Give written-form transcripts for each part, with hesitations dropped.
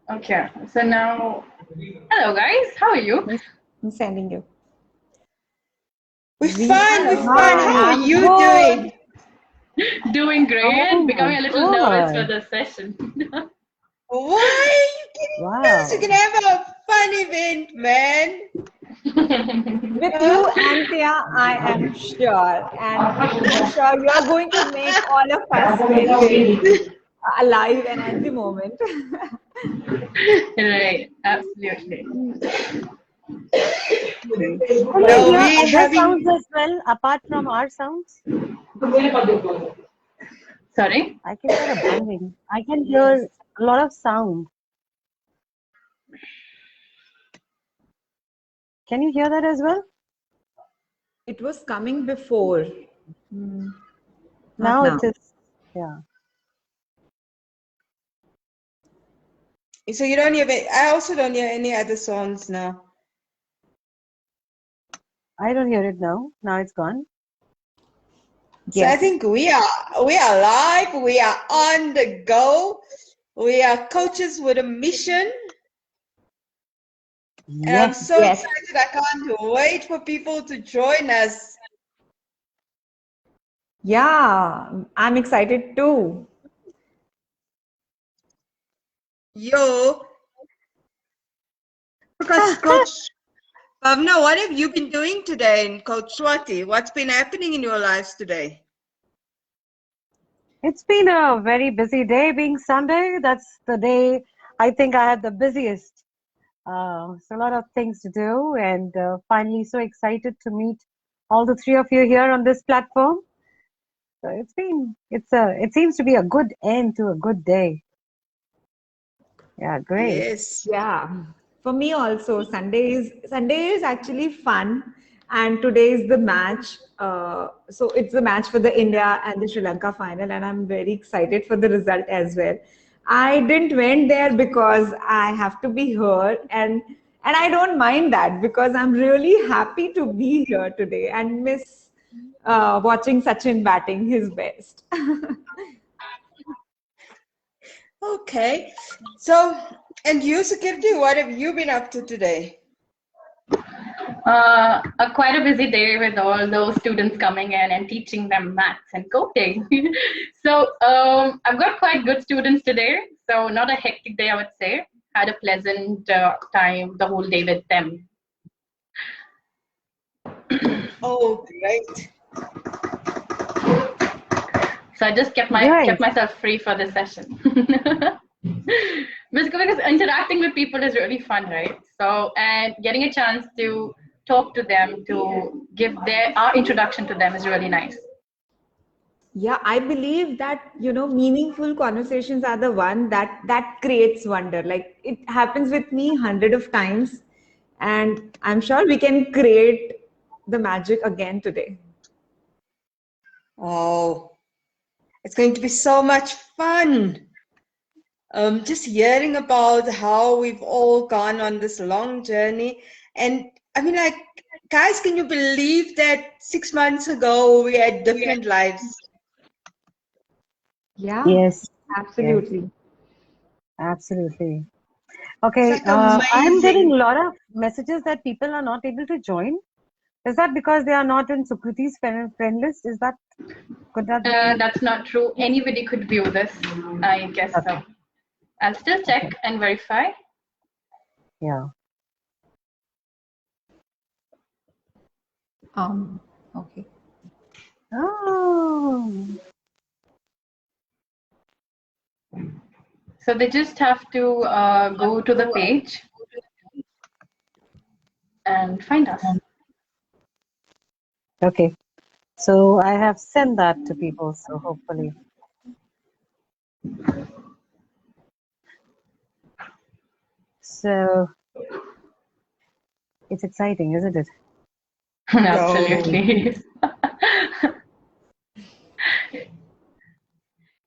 Okay, so now, hello guys, how are you? I'm sending you. We're fine, we're Hello. fine. How are I'm you good. doing? Doing great, Oh becoming a my little nervous for God. the session. Why are you getting nervous? You Wow. can have a fun event, man. With you, Anthea, I am sure. And I'm sure you are going to make all of us very alive and at the moment. Right, absolutely. Can you No, hear we're other having. sounds as well apart from our sounds? Sorry? I can hear a banging. I can hear a lot of sound. Can you hear that as well? It was coming before. Not Now now. it is. Yeah. So you don't hear. I also don't hear any other songs now. I don't hear it now. Now it's gone. So I Yes. think we are live. We are on the go. We are coaches with a mission, and I'm Yes. so Yes. excited. I can't wait for people to join us. Yeah, I'm excited too. Yo, because Coach Bhavna, what have you been doing today? And Coach Swati, what's been happening in your lives today? It's been a very busy day being Sunday. That's the day I think I had the busiest. So a lot of things to do, and finally so excited to meet all the three of you here on this platform. So it seems to be a good end to a good day. Yeah, great. Yes. Yeah, for me also, Sunday is actually fun, and today is the match. So it's the match for the India and the Sri Lanka final, and I'm very excited for the result as well. I didn't went there because I have to be here, and I don't mind that because I'm really happy to be here today and miss watching Sachin batting his best. Okay. So, and you, Security, what have you been up to today? Quite a busy day with all those students coming in and teaching them maths and coding. So I've got quite good students today. So not a hectic day, I would say. Had a pleasant time the whole day with them. Oh, great. So I just kept Great. myself free for this session. Because interacting with people is really fun, right? So and getting a chance to talk to them, to give our introduction to them is really nice. Yeah, I believe that, meaningful conversations are the one that creates wonder. Like it happens with me hundred of times, and I'm sure we can create the magic again today. Oh, it's going to be so much fun. Just hearing about how we've all gone on this long journey. And I mean, like, guys, can you believe that 6 months ago we had different lives? Yeah, Yes. Yes. absolutely. Absolutely. It's Okay. like I'm getting a amazing. lot of messages that people are not able to join. Is that because they are not in Sukriti's friend list? Could that be? That's not true. Anybody could view this, I guess so. Okay. I'll still Okay. check and verify. Yeah. Okay. Oh. So they just have to go to the page and find us. Okay. So I have sent that to people. So hopefully. So it's exciting, isn't it? Absolutely.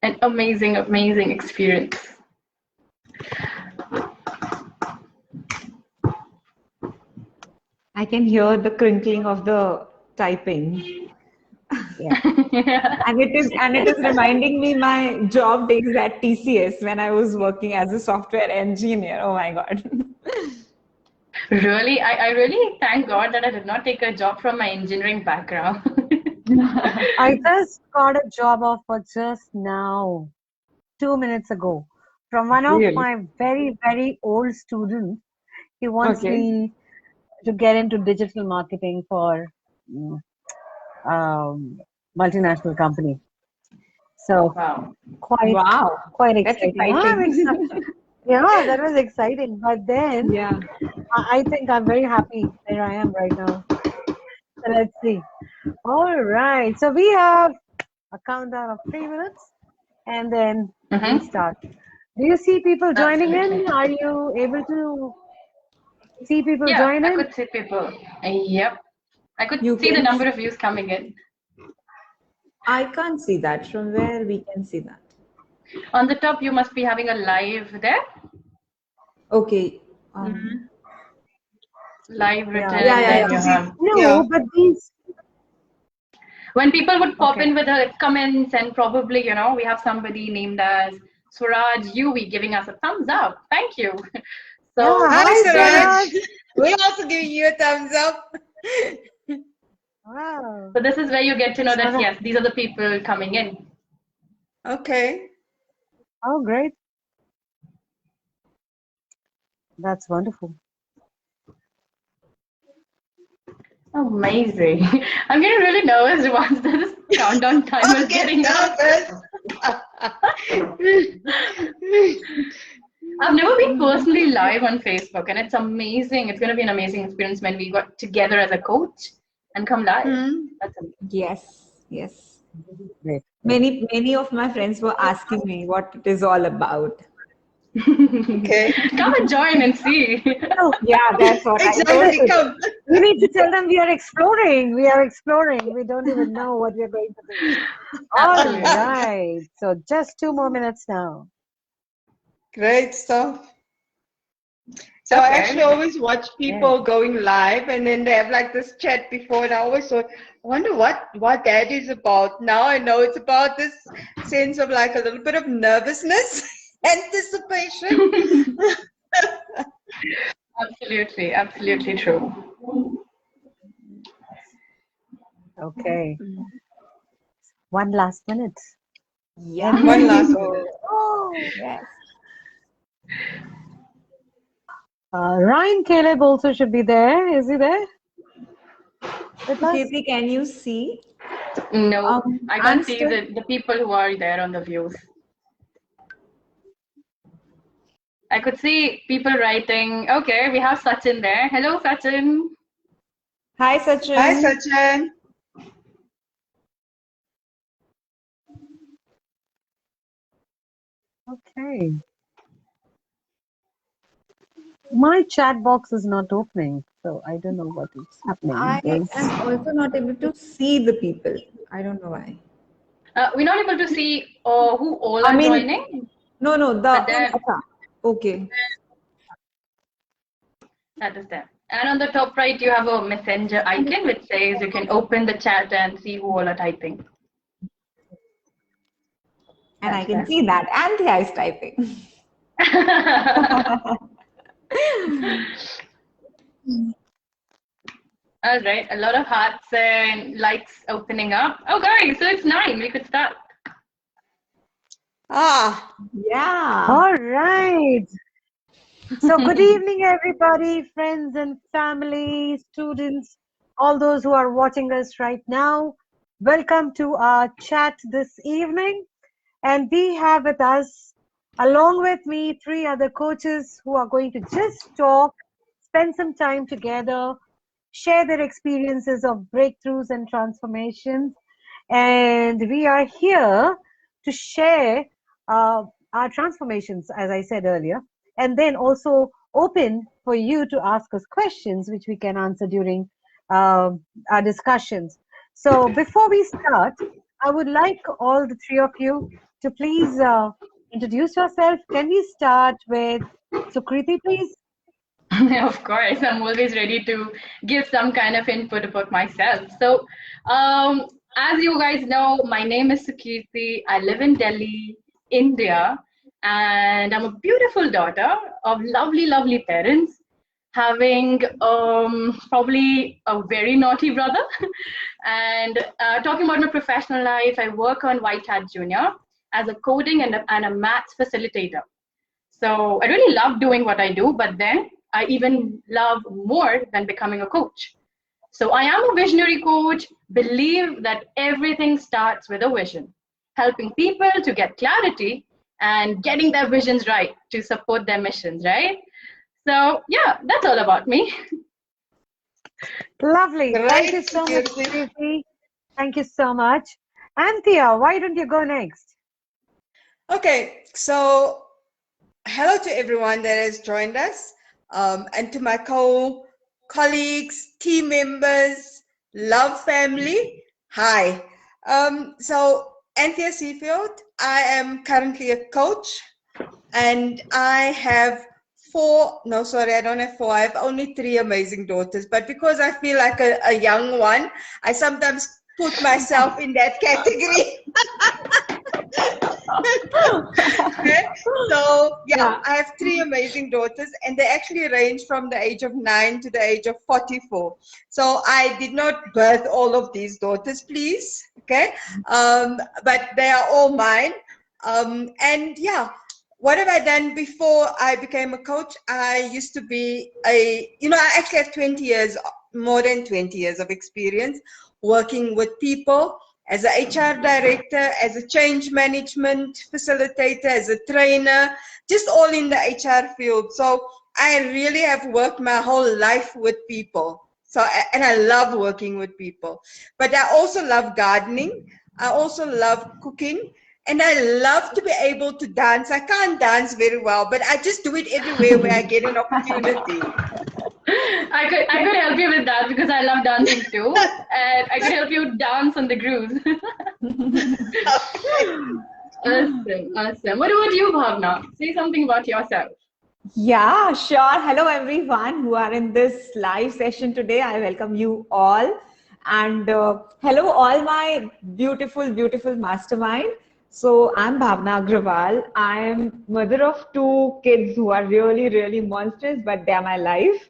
An amazing, amazing experience. I can hear the crinkling of the typing. Yeah. And it is reminding me my job days at TCS when I was working as a software engineer. Oh my God. Really, I really thank God that I did not take a job from my engineering background. I just got a job offer just now, 2 minutes ago, from one of Really? my very, very old students. He wants Okay. me to get into digital marketing for mm, multinational company. So Wow. Wow. quite That's exciting. I'm excited. exciting. Yeah, that was exciting. But then Yeah. I think I'm very happy where I am right now. So let's see. All right. So we have a countdown of 3 minutes and then we Mm-hmm. start. Do you see people joining Absolutely. in? Are you able to see people Yeah, join I in? could see people. Yep. I could You see the can, number of views coming in. I can't see that. From where we can see that? On the top, you must be having a live there. Okay. Live written, Yeah. Yeah, and yeah, then yeah. you have. Yeah. No, but these. When people would pop Okay. in with her comments, and probably, we have somebody named as Swaraj Uvi giving us a thumbs up. Thank you. Yeah. So, Hi, Hi, Suraj. Swaraj. We're also giving you a thumbs up. Wow. so this is where you get to know that, Swaraj. yes, these are the people coming in. Okay. Oh, great. That's wonderful. Amazing. I'm getting really nervous once this countdown timer is getting up. I've never been personally live on Facebook, and it's amazing. It's going to be an amazing experience when we got together as a coach and come live. That's amazing. Yes. Yes. Great. Many of my friends were asking me what it is all about. Okay. Come and join and see. Oh, Yeah, that's what I Exactly. told. Come. we need to tell them we are exploring. We are exploring. We don't even know what we're going to do. All Absolutely. right. So just 2 more minutes now. Great stuff. So I Okay. actually always watch people going live, and then they have like this chat before, and I always thought, I wonder what that is about. Now I know it's about this sense of like a little bit of nervousness, anticipation. Absolutely. Absolutely true. Okay. 1 last minute. Yeah. And One then last we go. minute. Oh. Yes. Ryan Caleb also should be there. Is he there? With us? Kirti, can you see? No, I can't see Unstuck. the people who are there on the views. I could see people writing. Okay, we have Sachin there. Hello, Sachin. Hi, Sachin. Hi, Sachin. Okay. My chat box is not opening, so I don't know what is happening. I There's- am also not able to see the people. I don't know why. We're not able to see who all I are mean, joining. No, the But then- okay. That is there. And on the top right, you have a messenger icon which says you can open the chat and see who all are typing. And I That's can there. see that. And Thea is typing. All right, a lot of hearts and lights opening up. Okay, so it's 9. We could start. Ah, Yeah. All right. So good evening, everybody, friends and family, students, all those who are watching us right now. Welcome to our chat this evening. And we have with us, along with me, 3 other coaches who are going to just talk, spend some time together, share their experiences of breakthroughs and transformations. And we are here to share our transformations, as I said earlier, and then also open for you to ask us questions, which we can answer during our discussions. So before we start, I would like all the 3 of you to please introduce yourself. Can we start with Sukriti, please? Of course, I'm always ready to give some kind of input about myself. So, as you guys know, my name is Sukirti. I live in Delhi, India, and I'm a beautiful daughter of lovely, lovely parents, having probably a very naughty brother. And talking about my professional life, I work on White Hat Junior as a coding and a maths facilitator. So I really love doing what I do, but then I even love more than becoming a coach. So I am a visionary coach, believe that everything starts with a vision, helping people to get clarity and getting their visions right to support their missions, right? So yeah, that's all about me. Lovely. Thank you Great, so much, Kirti. Kirti. Thank you so much. Anthea, why don't you go next? Okay, so hello to everyone that has joined us, and to my colleagues, team members, love family. Hi. So Anthea Seafield, I am currently a coach, and I have I don't have four. I have only three amazing daughters. But because I feel like a young one, I sometimes put myself in that category. Okay. So yeah, I have three amazing daughters, and they actually range from the age of 9 to the age of 44. So I did not birth all of these daughters, please. Okay. But they are all mine. And yeah, what have I done before I became a coach? I used to be I actually have 20 years, more than 20 years of experience working with people as a HR director, as a change management facilitator, as a trainer, just all in the HR field. So I really have worked my whole life with people. So, and I love working with people. But I also love gardening. I also love cooking. And I love to be able to dance. I can't dance very well, but I just do it everywhere where I get an opportunity. I could help you with that because I love dancing too, and I could help you dance on the grooves. Awesome, awesome. What about you, Bhavna? Say something about yourself. Yeah, sure. Hello, everyone who are in this live session today. I welcome you all. And hello, all my beautiful, beautiful mastermind. So, I'm Bhavna Agrawal. I am mother of two kids who are really, really monsters, but they are my life.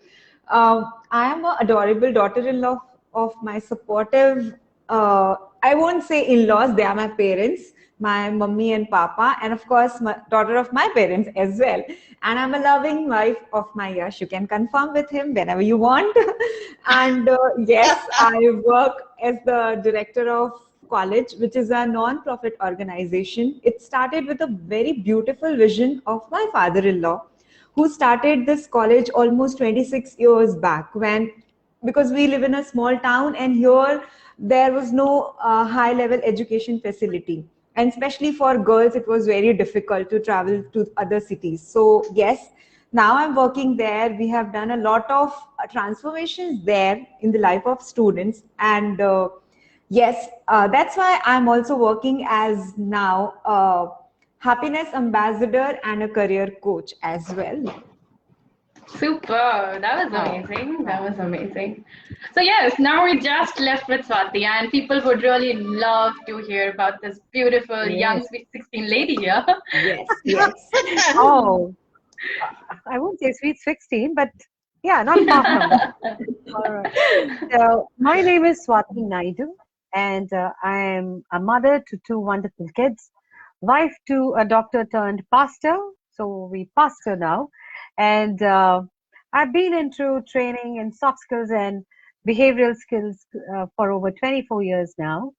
I am an adorable daughter-in-law of my supportive, I won't say in-laws, they are my parents, my mummy and papa, and of course, my daughter of my parents as well. And I'm a loving wife of my Yash. You can confirm with him whenever you want. And yes, I work as the director of college, which is a non-profit organization. It started with a very beautiful vision of my father-in-law, who started this college almost 26 years back, when because we live in a small town, and here there was no high level education facility, and especially for girls it was very difficult to travel to other cities. So yes, now I'm working there. We have done a lot of transformations there in the life of students, and yes, that's why I'm also working as now a happiness ambassador and a career coach as well. Super. That was amazing. That was amazing. So yes, now we just left with Swati, and people would really love to hear about this beautiful young Yes, sweet 16 lady here. yes, yes. Oh, I won't say sweet 16, but yeah, not far from that. All right. So, my name is Swati Naidu, and I am a mother to two wonderful kids, wife to a doctor turned pastor. So, we pastor now. And I've been into training in soft skills and behavioral skills for over 24 years now.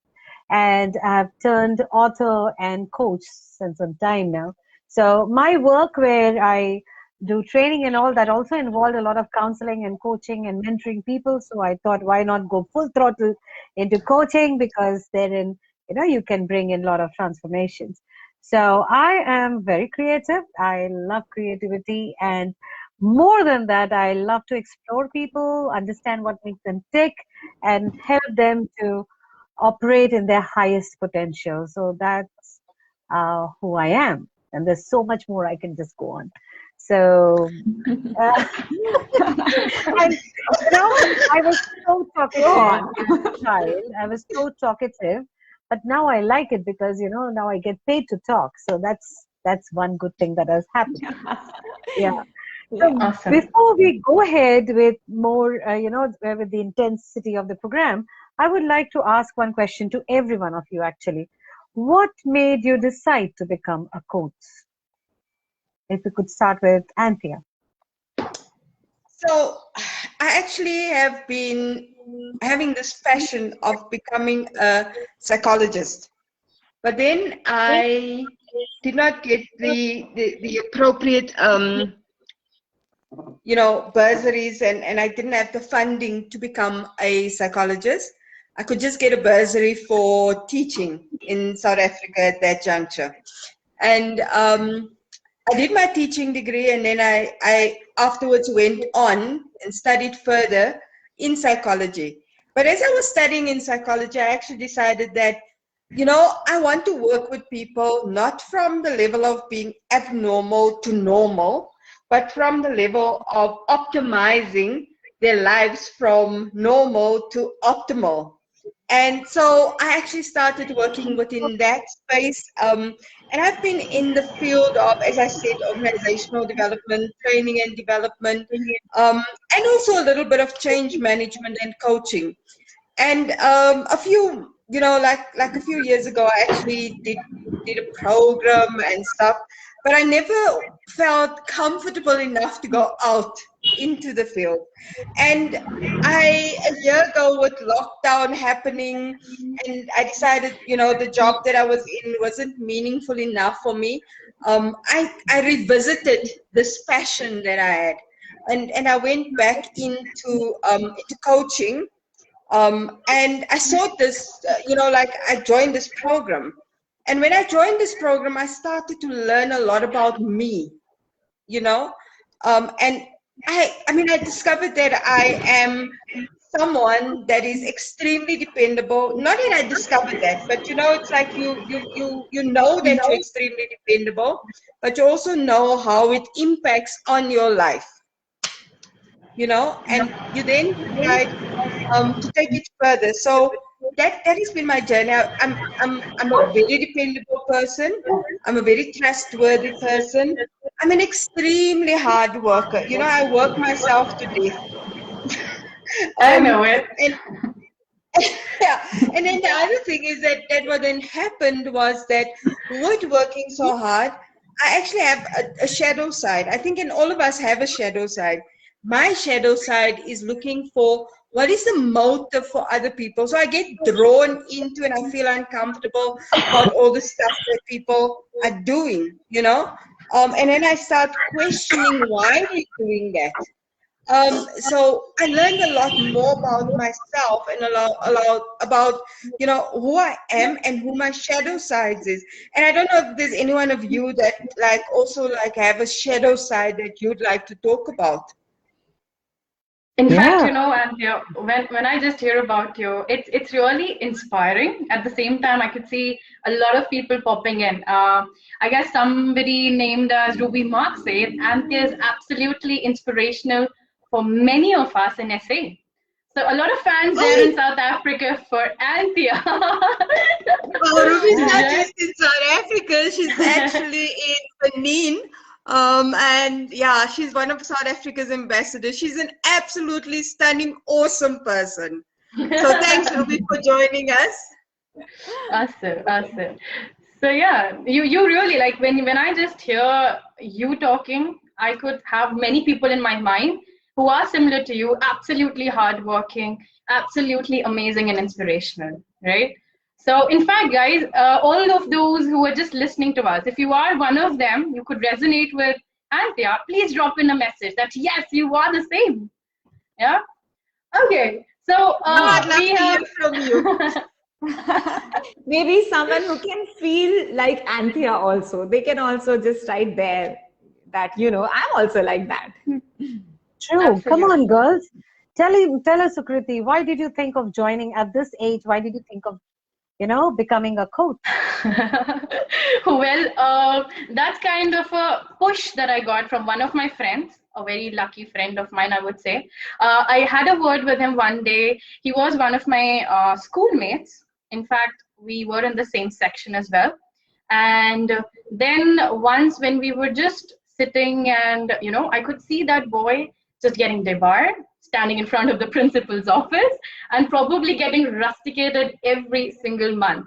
And I've turned author and coach since some time now. So my work where I do training and all that also involved a lot of counseling and coaching and mentoring people. So I thought, why not go full throttle into coaching, because therein, you can bring in a lot of transformations. So I am very creative. I love creativity, and more than that, I love to explore people, understand what makes them tick, and help them to operate in their highest potential. So that's who I am. And there's so much more I can just go on. So, uh, and now I was so talkative as a child. I was so talkative, but now I like it because now I get paid to talk. So that's one good thing that has happened. Yeah. Yeah. So Awesome. before we go ahead with more, with the intensity of the program, I would like to ask one question to every one of you actually. What made you decide to become a coach? If we could start with Anthea. So I actually have been having this passion of becoming a psychologist, but then I did not get the appropriate bursaries, and I didn't have the funding to become a psychologist. I could just get a bursary for teaching in South Africa at that juncture. And I did my teaching degree, and then I afterwards went on and studied further in psychology. But as I was studying in psychology, I actually decided that, I want to work with people not from the level of being abnormal to normal, but from the level of optimizing their lives from normal to optimal. And so I actually started working within that space. And I've been in the field of, as I said, organizational development, training and development, and also a little bit of change management and coaching. And a few, like a few years ago, I actually did a program and stuff, but I never felt comfortable enough to go out into the field. And a year ago, with lockdown happening, and I decided, the job that I was in wasn't meaningful enough for me. I revisited this passion that I had, and I went back into coaching. And I saw this, I joined this program. And when I joined this program, I started to learn a lot about me, and I discovered that I am someone that is extremely dependable. Not that I discovered that, but it's like you know that you're extremely dependable, but you also know how it impacts on your life. And you then decide to take it further. So that has been my journey. I'm a very dependable person. I'm a very trustworthy person. I'm an extremely hard worker. I work myself to death. I know it. And yeah, and then the other thing is that what then happened was that with working so hard, I actually have a shadow side. I think, and all of us have a shadow side. My shadow side is looking for what is the motive for other people. So I get drawn into, and I feel uncomfortable about all the stuff that people are doing, and then I start questioning why they're doing that. So I learned a lot more about myself and a lot about, who I am and who my shadow sides is. And I don't know if there's any one of you that also have a shadow side that you'd like to talk about. In fact, Yeah. and when I just hear about you, it's really inspiring. At the same time, I could see a lot of people popping in. I guess somebody named as Ruby Mark said, Anthea is absolutely inspirational for many of us in SA. So a lot of fans there in South Africa for Anthea. Oh, Ruby's not just in South Africa. She's actually in Benin. And yeah, she's one of South Africa's ambassadors. She's an absolutely stunning, awesome person. So thanks, Ruby, for joining us. Awesome. So yeah, you really like when I just hear you talking, I could have many people in my mind who are similar to you, absolutely hardworking, absolutely amazing and inspirational, right? So in fact, guys, all of those who are just listening to us, if you are one of them, you could resonate with Anthea, please drop in a message that yes, you are the same. Yeah. Okay. So I'd love we to have hear from you. Maybe someone who can feel like Anthea also. They can also just write there that, I'm also like that. True. Absolutely. Come on, girls. Tell us, Sukriti, why did you think of joining at this age? Why did you think of becoming a coach? Well, that's kind of a push that I got from one of my friends, a very lucky friend of mine, I would say. I had a word with him one day. He was one of my schoolmates. In fact, we were in the same section as well. And then once when we were just sitting and, I could see that boy just getting debarred, standing in front of the principal's office and probably getting rusticated every single month.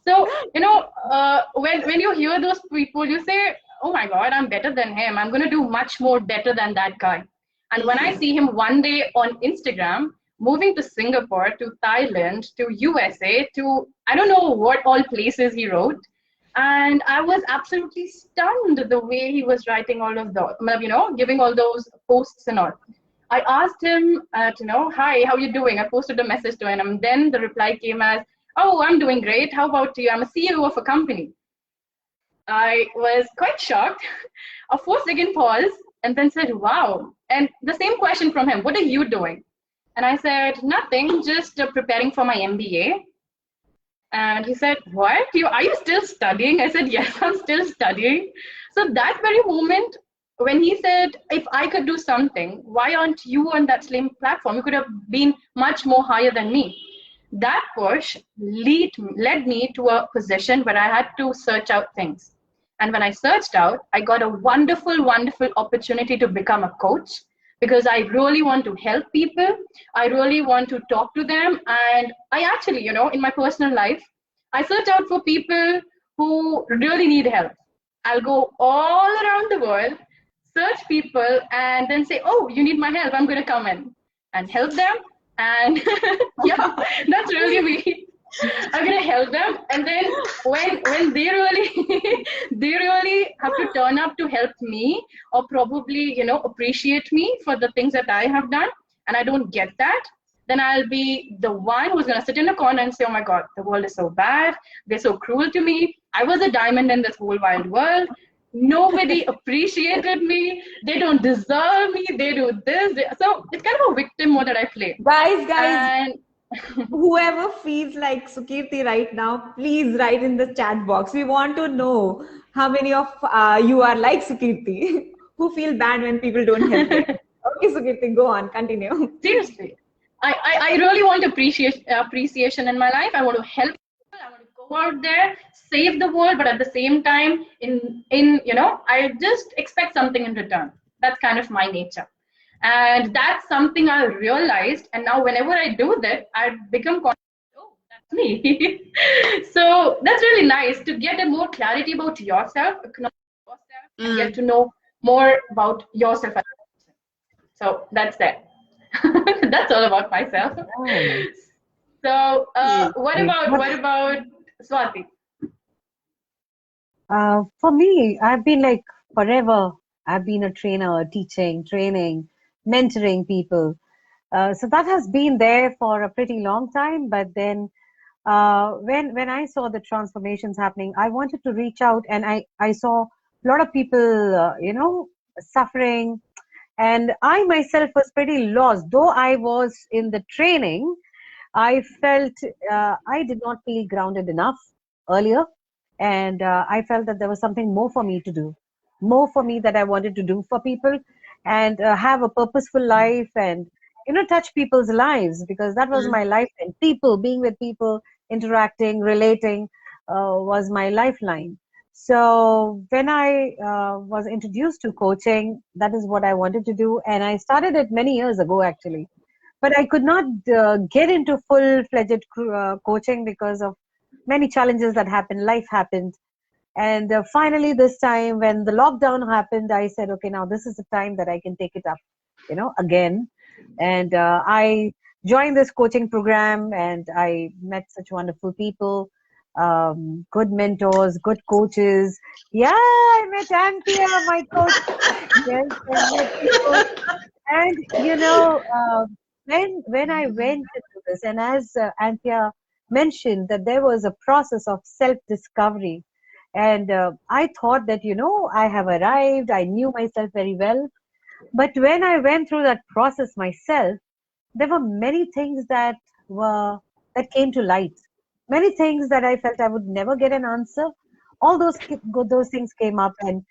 So, when you hear those people, you say, oh my God, I'm better than him. I'm going to do much more better than that guy. And when I see him one day on Instagram, moving to Singapore, to Thailand, to USA, to I don't know what all places he wrote. And I was absolutely stunned the way he was writing all of those, giving all those posts and all. I asked him, hi, how you doing? I posted a message to him. And then the reply came as, oh, I'm doing great. How about you? I'm a CEO of a company. I was quite shocked. A 4-second pause and then said, wow. And the same question from him, what are you doing? And I said, nothing, just preparing for my MBA. And he said, what? Are you still studying? I said, yes, I'm still studying. So that very moment, when he said, if I could do something, why aren't you on that same platform? You could have been much more higher than me. That push led me to a position where I had to search out things. And when I searched out, I got a wonderful, wonderful opportunity to become a coach because I really want to help people. I really want to talk to them. And I actually, in my personal life, I search out for people who really need help. I'll go all around the world, search people, and then say, oh, you need my help. I'm going to come in and help them. And yeah, that's really me. I'm gonna help them, and then when they really they really have to turn up to help me, or probably appreciate me for the things that I have done, and I don't get that, then I'll be the one who's gonna sit in a corner and say, oh my God, the world is so bad, they're so cruel to me. I was a diamond in this whole wide world. Nobody appreciated me. They don't deserve me. They do this. So it's kind of a victim mode that I play. Guys, And whoever feels like Sukirti right now, please write in the chat box. We want to know how many of you are like Sukirti, who feel bad when people don't help them. Okay, Sukirti, go on, continue. Seriously, I really want appreciation in my life. I want to help people. I want to go out there, save the world, but at the same time, I just expect something in return. That's kind of my nature. And that's something I realized. And now whenever I do that, I become conscious, oh, that's me. So that's really nice to get a more clarity about yourself, acknowledge yourself, and get to know more about yourself. So that's that. That's all about myself. So what about Swati? For me, I've been like forever. I've been a trainer, teaching, training, mentoring people. So that has been there for a pretty long time. But then when I saw the transformations happening, I wanted to reach out, and I saw a lot of people, suffering. And I myself was pretty lost. Though I was in the training, I felt I did not feel grounded enough earlier. And I felt that there was something more for me to do, more for me that I wanted to do for people, and have a purposeful life, and touch people's lives, because that was my life. And being with people, interacting, relating was my lifeline. So when I was introduced to coaching, that is what I wanted to do, and I started it many years ago actually, but I could not get into full-fledged coaching because of many challenges that happened. Life happened. And finally, this time when the lockdown happened, I said, okay, now this is the time that I can take it up, again. And I joined this coaching program, and I met such wonderful people, good mentors, good coaches. Yeah, I met Anthea, my coach. Yes, I met people. And, when I went into this, and as Anthea mentioned, that there was a process of self-discovery. And I thought that, I have arrived, I knew myself very well. But when I went through that process myself, there were many things that came to light. many things that I felt I would never get an answer. All those things came up, and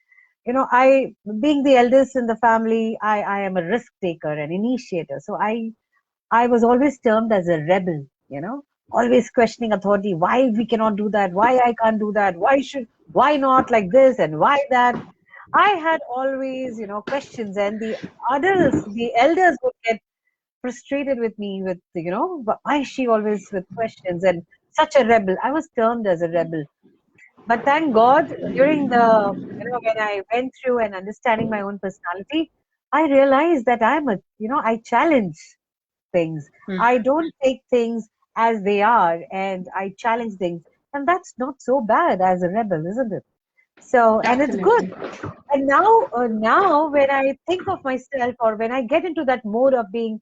I, being the eldest in the family, I am a risk taker, an initiator. So I was always termed as a rebel, always questioning authority. Why we cannot do that? Why I can't do that? Why not like this and why that? I had always, questions, and the elders would get frustrated with me with, why is she always with questions and such a rebel? I was termed as a rebel. But thank God, during when I went through and understanding my own personality, I realized that I challenge things. Hmm. I don't take things as they are, and I challenge things. And that's not so bad as a rebel, isn't it? So, and it's good. Absolutely. And now when I think of myself, or when I get into that mode of being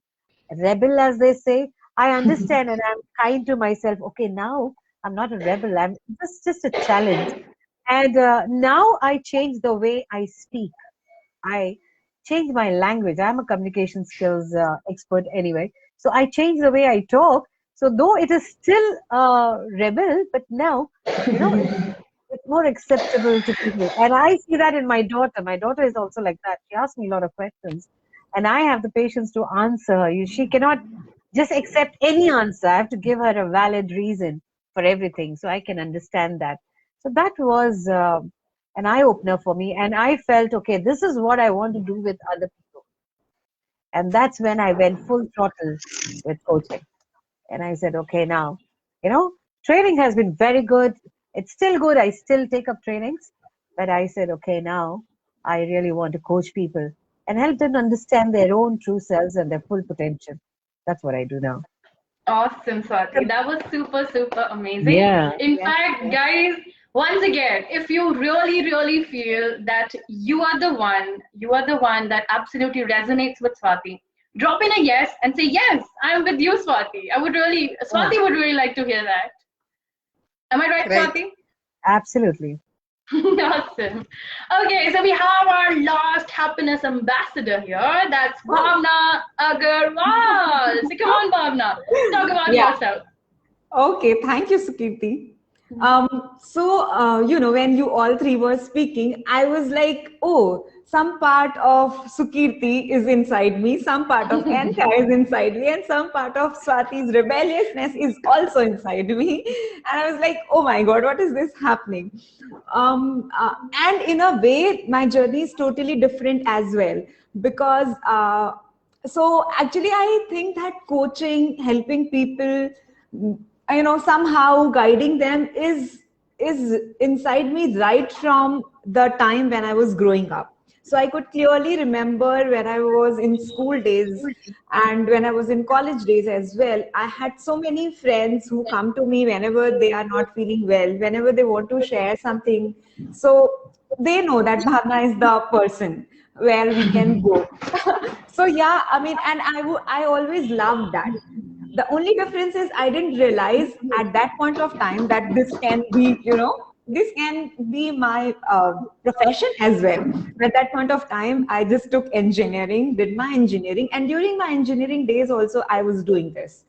rebel, as they say, I understand and I'm kind to myself. Okay, now I'm not a rebel. I'm just a challenge. And now I change the way I speak. I change my language. I'm a communication skills expert anyway. So I change the way I talk. So though it is still rebel, but now, it's more acceptable to people. And I see that in my daughter. My daughter is also like that. She asks me a lot of questions, and I have the patience to answer her. She cannot just accept any answer. I have to give her a valid reason for everything, so I can understand that. So that was an eye opener for me, and I felt, okay, this is what I want to do with other people. And that's when I went full throttle with coaching. And I said, okay, now, training has been very good. It's still good. I still take up trainings. But I said, okay, now I really want to coach people and help them understand their own true selves and their full potential. That's what I do now. Awesome, Swati. That was super, super amazing. Yeah. In Yeah. fact, guys, once again, if you really, really feel that you are the one that absolutely resonates with Swati, drop in a yes and say, yes, I'm with you, Swati. Swati would really like to hear that. Am I right, Right. Swati? Absolutely. Awesome. Okay, so we have our last happiness ambassador here. That's Bhavna Agarwal. So come on, Bhavna. Talk about Yeah. yourself. Okay, thank you, Sukirti. When you all three were speaking, I was like, oh, some part of Sukirti is inside me, some part of Anka is inside me, and some part of Swati's rebelliousness is also inside me. And I was like, oh my God, what is this happening? And in a way, my journey is totally different as well, because so actually, I think that coaching, helping people, somehow guiding them is inside me right from the time when I was growing up. So I could clearly remember when I was in school days and when I was in college days as well. I had so many friends who come to me whenever they are not feeling well, whenever they want to share something. So they know that Bhavna is the person where we can go. So yeah, I mean, and I always loved that. The only difference is I didn't realize at that point of time that this can be, this can be my profession as well. At that point of time, I just took engineering, did my engineering, and during my engineering days also, I was doing this.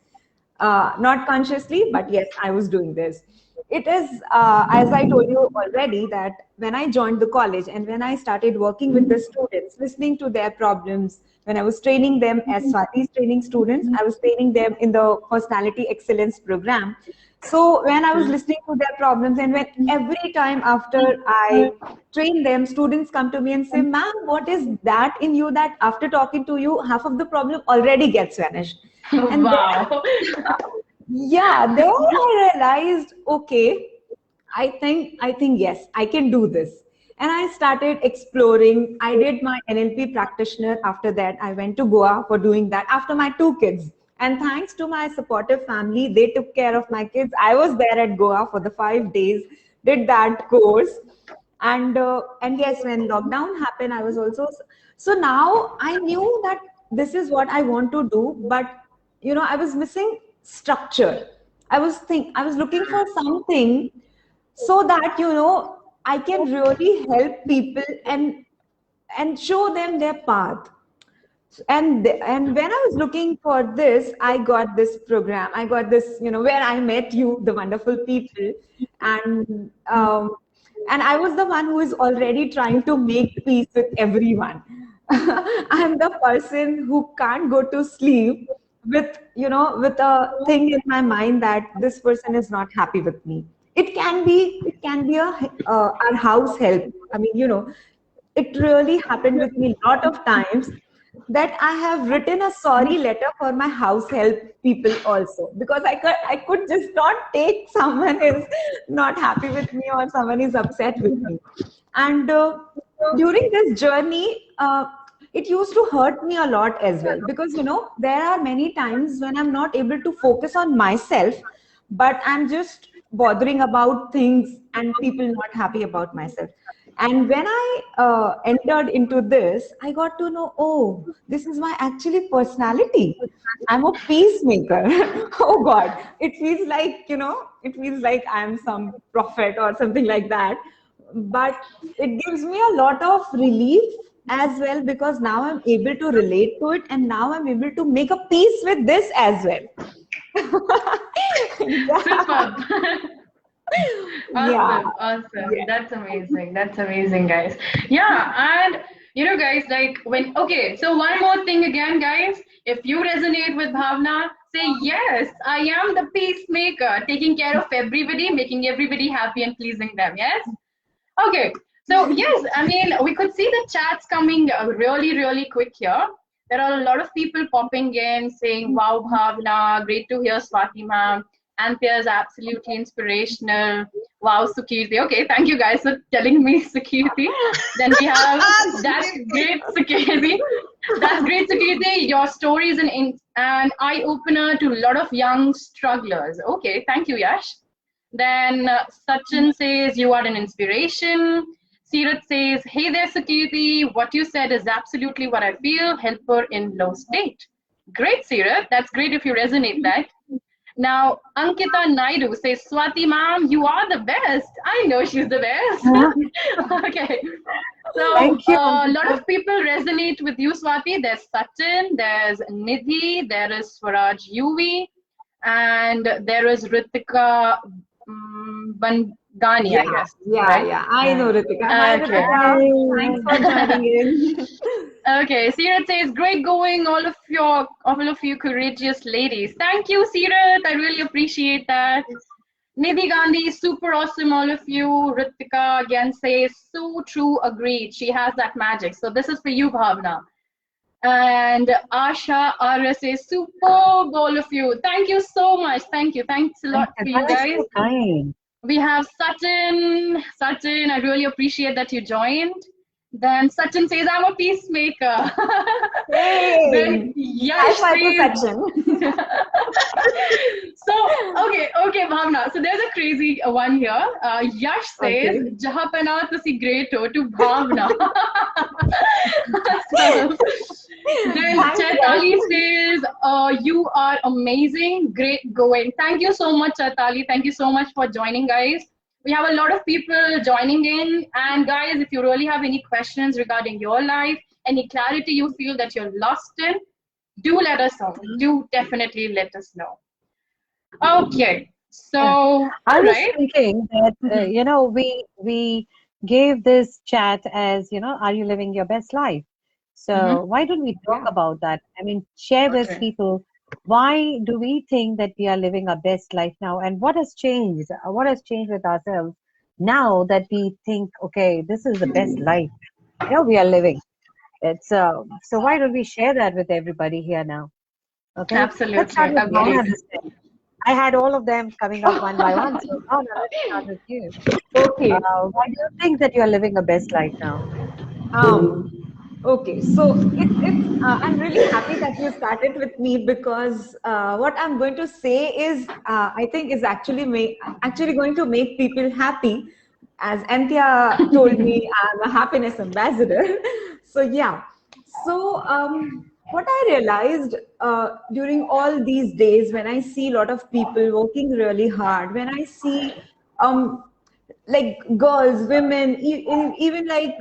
Not consciously, but yes, I was doing this. It is, as I told you already, that when I joined the college and when I started working with the students, listening to their problems, when I was training them as Swati's training students, I was training them in the Personality Excellence program. So when I was listening to their problems, and when every time after I train them, students come to me and say, ma'am, what is that in you that after talking to you, half of the problem already gets vanished? And Wow. yeah, then I realized, okay, I think yes, I can do this. And I started exploring. I did my NLP practitioner. After that, I went to Goa for doing that after my two kids. And thanks to my supportive family, they took care of my kids. I was there at Goa for the 5 days, did that course. And yes, when lockdown happened, I was also, so now I knew that this is what I want to do, but I was missing structure. I was looking for something so that I can really help people and show them their path. And when I was looking for this, I got this program. I got this, where I met you, the wonderful people, and I was the one who is already trying to make peace with everyone. I'm the person who can't go to sleep with with a thing in my mind that this person is not happy with me. It can be our house help. I mean, it really happened with me a lot of times that I have written a sorry letter for my house help people also, because I could just not take someone is not happy with me or someone is upset with me. And during this journey, it used to hurt me a lot as well, because there are many times when I'm not able to focus on myself, but I'm just bothering about things and people not happy about myself. And when I entered into this, I got to know, oh, this is my actually personality. I'm a peacemaker. Oh God, it feels like I'm some prophet or something like that. But it gives me a lot of relief as well, because now I'm able to relate to it, and now I'm able to make a peace with this as well. Yeah. Superb. Yeah. Awesome, awesome. Yeah. That's amazing. That's amazing, guys. Yeah, and guys, like okay, so one more thing again, guys. If you resonate with Bhavna, say yes, I am the peacemaker, taking care of everybody, making everybody happy and pleasing them. Yes? Okay. So yes, I mean, we could see the chats coming really, really quick here. There are a lot of people popping in saying, wow, Bhavna, great to hear Swati ma'am. Anthea is absolutely inspirational. Wow, Sukirti. Okay, thank you guys for telling me Sukirti. Then we have, that's great, Sukirti. That's great, Sukirti. Your story is an eye-opener to a lot of young strugglers. Okay, thank you, Yash. Then Sachin says, you are an inspiration. Sirat says, hey there, Sukirti. What you said is absolutely what I feel. Helper in low state. Great, Sirat. That's great if you resonate that. Now, Ankita Naidu says, Swati ma'am, you are the best. I know she's the best. Okay. So, Thank you. a lot of people resonate with you, Swati. There's Sachin, there's Nidhi, there is Swaraj UV, and there is Ritika Bandani, I guess. Yeah, right? yeah. I know, Ritika. Hi, Okay. Ritika. Thanks for joining in. Okay, Sirat says, great going, all of you courageous ladies. Thank you, Sirat. I really appreciate that. Nidhi Gandhi, super awesome, all of you. Ritika again says, so true, agreed. She has that magic. So this is for you, Bhavna. And Asha Ara says, superb, all of you. Thank you so much. Thank you. Thanks a lot for you That is guys. so kind. We have Sachin. Sachin, I really appreciate that you joined. Then Sachin says, I'm a peacemaker. Hey. Then Yash High five to says, Sachin. so, okay, Bhavna. So there's a crazy one here. Yash says, Okay. Jaha pehna tusi great ho to Bhavna. So, then Thanks, Chaitali says, you are amazing, great going. Thank you so much, Chaitali. Thank you so much for joining, guys. We have a lot of people joining in. And guys, if you really have any questions regarding your life, any clarity you feel that you're lost in, do let us know. Do definitely let us know. Okay. So, I all was right. thinking that we gave this chat as are you living your best life? So why don't we talk about that? I mean, share with Okay. people, why do we think that we are living our best life now, and what has changed? What has changed with ourselves now that we think, okay, this is the best life we are living? It's so why don't we share that with everybody here now? Okay, let's Absolutely. start with Agreed. Bhavna this time. I had all of them coming up one by one. So Bhavna, let's start with you. Okay. Why do you think that you are living a best life now? Okay, so I'm really happy that you started with me, because what I'm going to say is, I think is actually going to make people happy. As Anthea told me, I'm a happiness ambassador. So yeah, so what I realized during all these days, when I see a lot of people working really hard, when I see um, like girls, women, even like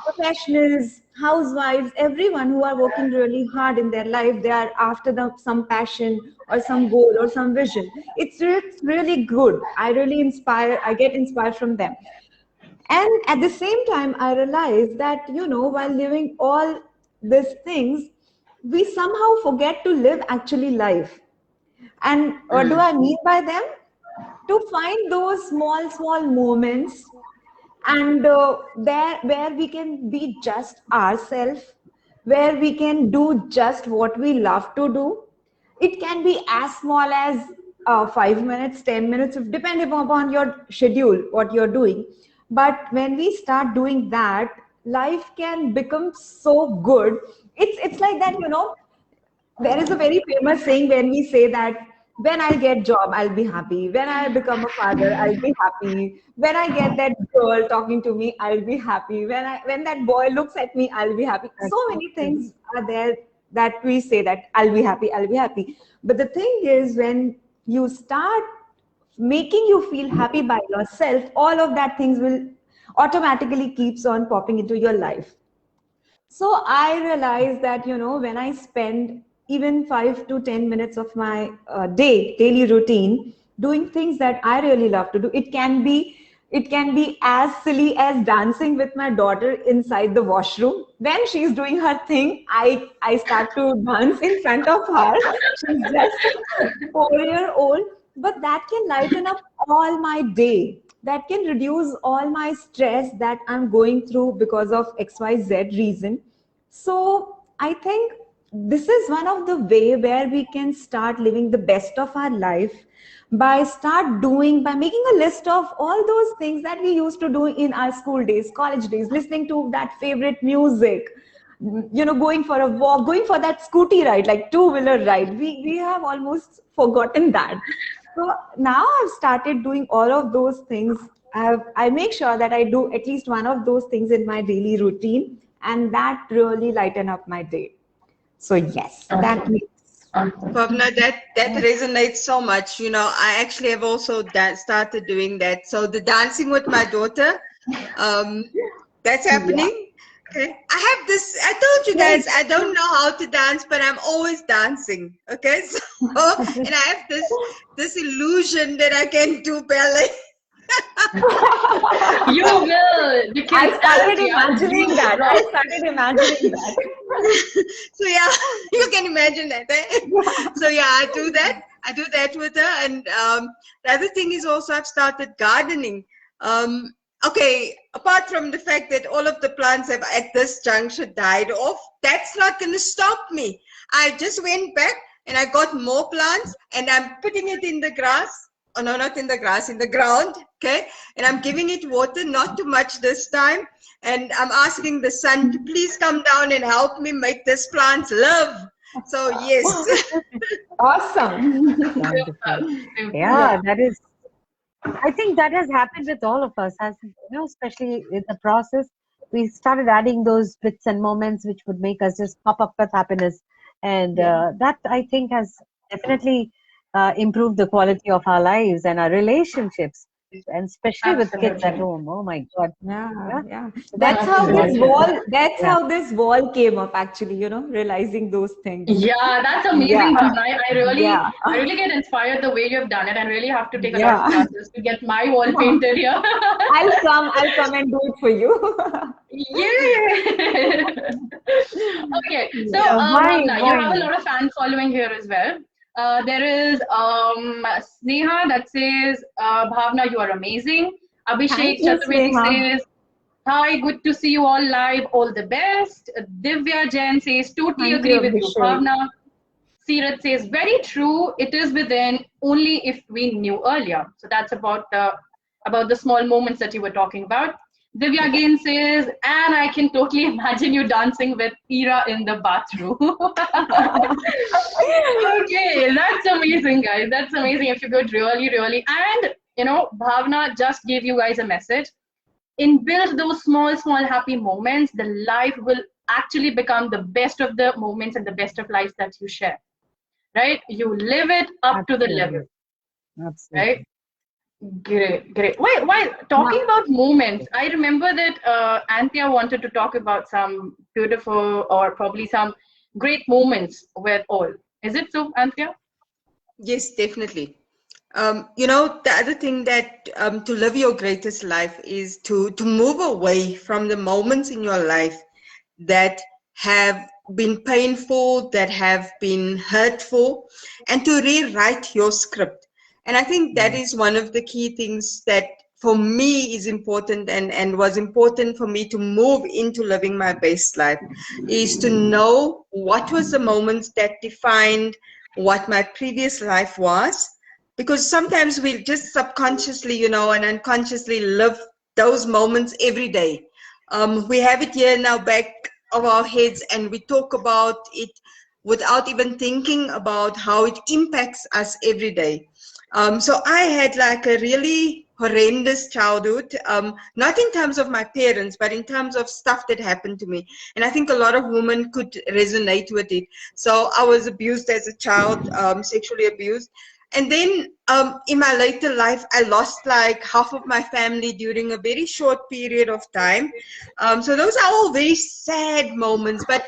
professionals, housewives, everyone who are working really hard in their life, they are after some passion or some goal or some vision. It's really good. I get inspired from them. And at the same time, I realized that, while living all these things, we somehow forget to live actually life. And what do I mean by them? To find those small moments, and there where we can be just ourselves, where we can do just what we love to do. It can be as small as 5 minutes, 10 minutes, depending upon your schedule, what you're doing. But when we start doing that, life can become so good. It's like that, there is a very famous saying when we say that when I get job, I'll be happy. When I become a father, I'll be happy. When I get that girl talking to me, I'll be happy. When that boy looks at me, I'll be happy. So many things are there that we say that I'll be happy, I'll be happy. But the thing is, when you start making you feel happy by yourself, all of that things will automatically keeps on popping into your life. So I realized that, when I spend even 5 to 10 minutes of my daily routine doing things that I really love to do, it can be as silly as dancing with my daughter inside the washroom. When she's doing her thing, I start to dance in front of her. She's just a 4-year-old, but that can lighten up all my day. That can reduce all my stress that I'm going through because of XYZ reason. So I think this is one of the way where we can start living the best of our life by making a list of all those things that we used to do in our school days, college days, listening to that favorite music, going for a walk, going for that scooty ride, like two-wheeler ride. We have almost forgotten that. So now I've started doing all of those things. I make sure that I do at least one of those things in my daily routine, and that really lighten up my day. So yes, that makes Bhavna, that resonates so much. I actually have also started doing that. So the dancing with my daughter, that's happening. Okay. I have this, I told you guys, I don't know how to dance, but I'm always dancing. Okay. So, and I have this illusion that I can do ballet. You will, because I started imagining that. So yeah, you can imagine that. Eh? So yeah, I do that with her. And the other thing is also I've started gardening. Okay, apart from the fact that all of the plants have at this juncture died off, that's not going to stop me. I just went back and I got more plants and I'm putting it in the grass. Oh no, not in the grass, in the ground. Okay, and I'm giving it water, not too much this time. And I'm asking the sun to please come down and help me make this plant live. So yes. Awesome. Yeah, that is. I think that has happened with all of us, especially in the process. We started adding those bits and moments which would make us just pop up with happiness, and that I think has definitely improved the quality of our lives and our relationships, and especially with kids at home. Oh my God! Yeah. That's how this wall. That's how this wall came up. Actually, realizing those things. Yeah, that's amazing. I really get inspired the way you've done it, and really have to take a lot of classes to get my wall painted here. I'll come and do it for you. Yeah. Okay, so Bhavna, you have a lot of fan following here as well. There is Sneha that says, Bhavna, you are amazing. Abhishek Chaturvedi says, hi, good to see you all live. All the best. Divya Jain says, totally agree with you, Bhavna. Sirat says, very true. It is within only if we knew earlier. So that's about the small moments that you were talking about. Divya again says, and I can totally imagine you dancing with Ira in the bathroom. Okay, that's amazing, guys. That's amazing if you could really. And, Bhavna just gave you guys a message. Build those small happy moments, the life will actually become the best of the moments and the best of lives that you share. Right? You live it up to the level. Absolutely. Right? Great, great. While talking about moments, I remember that Anthea wanted to talk about some beautiful or probably some great moments with all. Is it so, Anthea? Yes, definitely. The other thing that to live your greatest life is to move away from the moments in your life that have been painful, that have been hurtful, and to rewrite your script. And I think that is one of the key things that for me is important, and was important for me to move into living my best life, is to know what was the moments that defined what my previous life was, because sometimes we just subconsciously, and unconsciously live those moments every day. We have it here in our back of our heads, and we talk about it without even thinking about how it impacts us every day. So I had like a really horrendous childhood, not in terms of my parents, but in terms of stuff that happened to me. And I think a lot of women could resonate with it. So I was abused as a child, sexually abused. And then in my later life, I lost like half of my family during a very short period of time. So those are all very sad moments. But,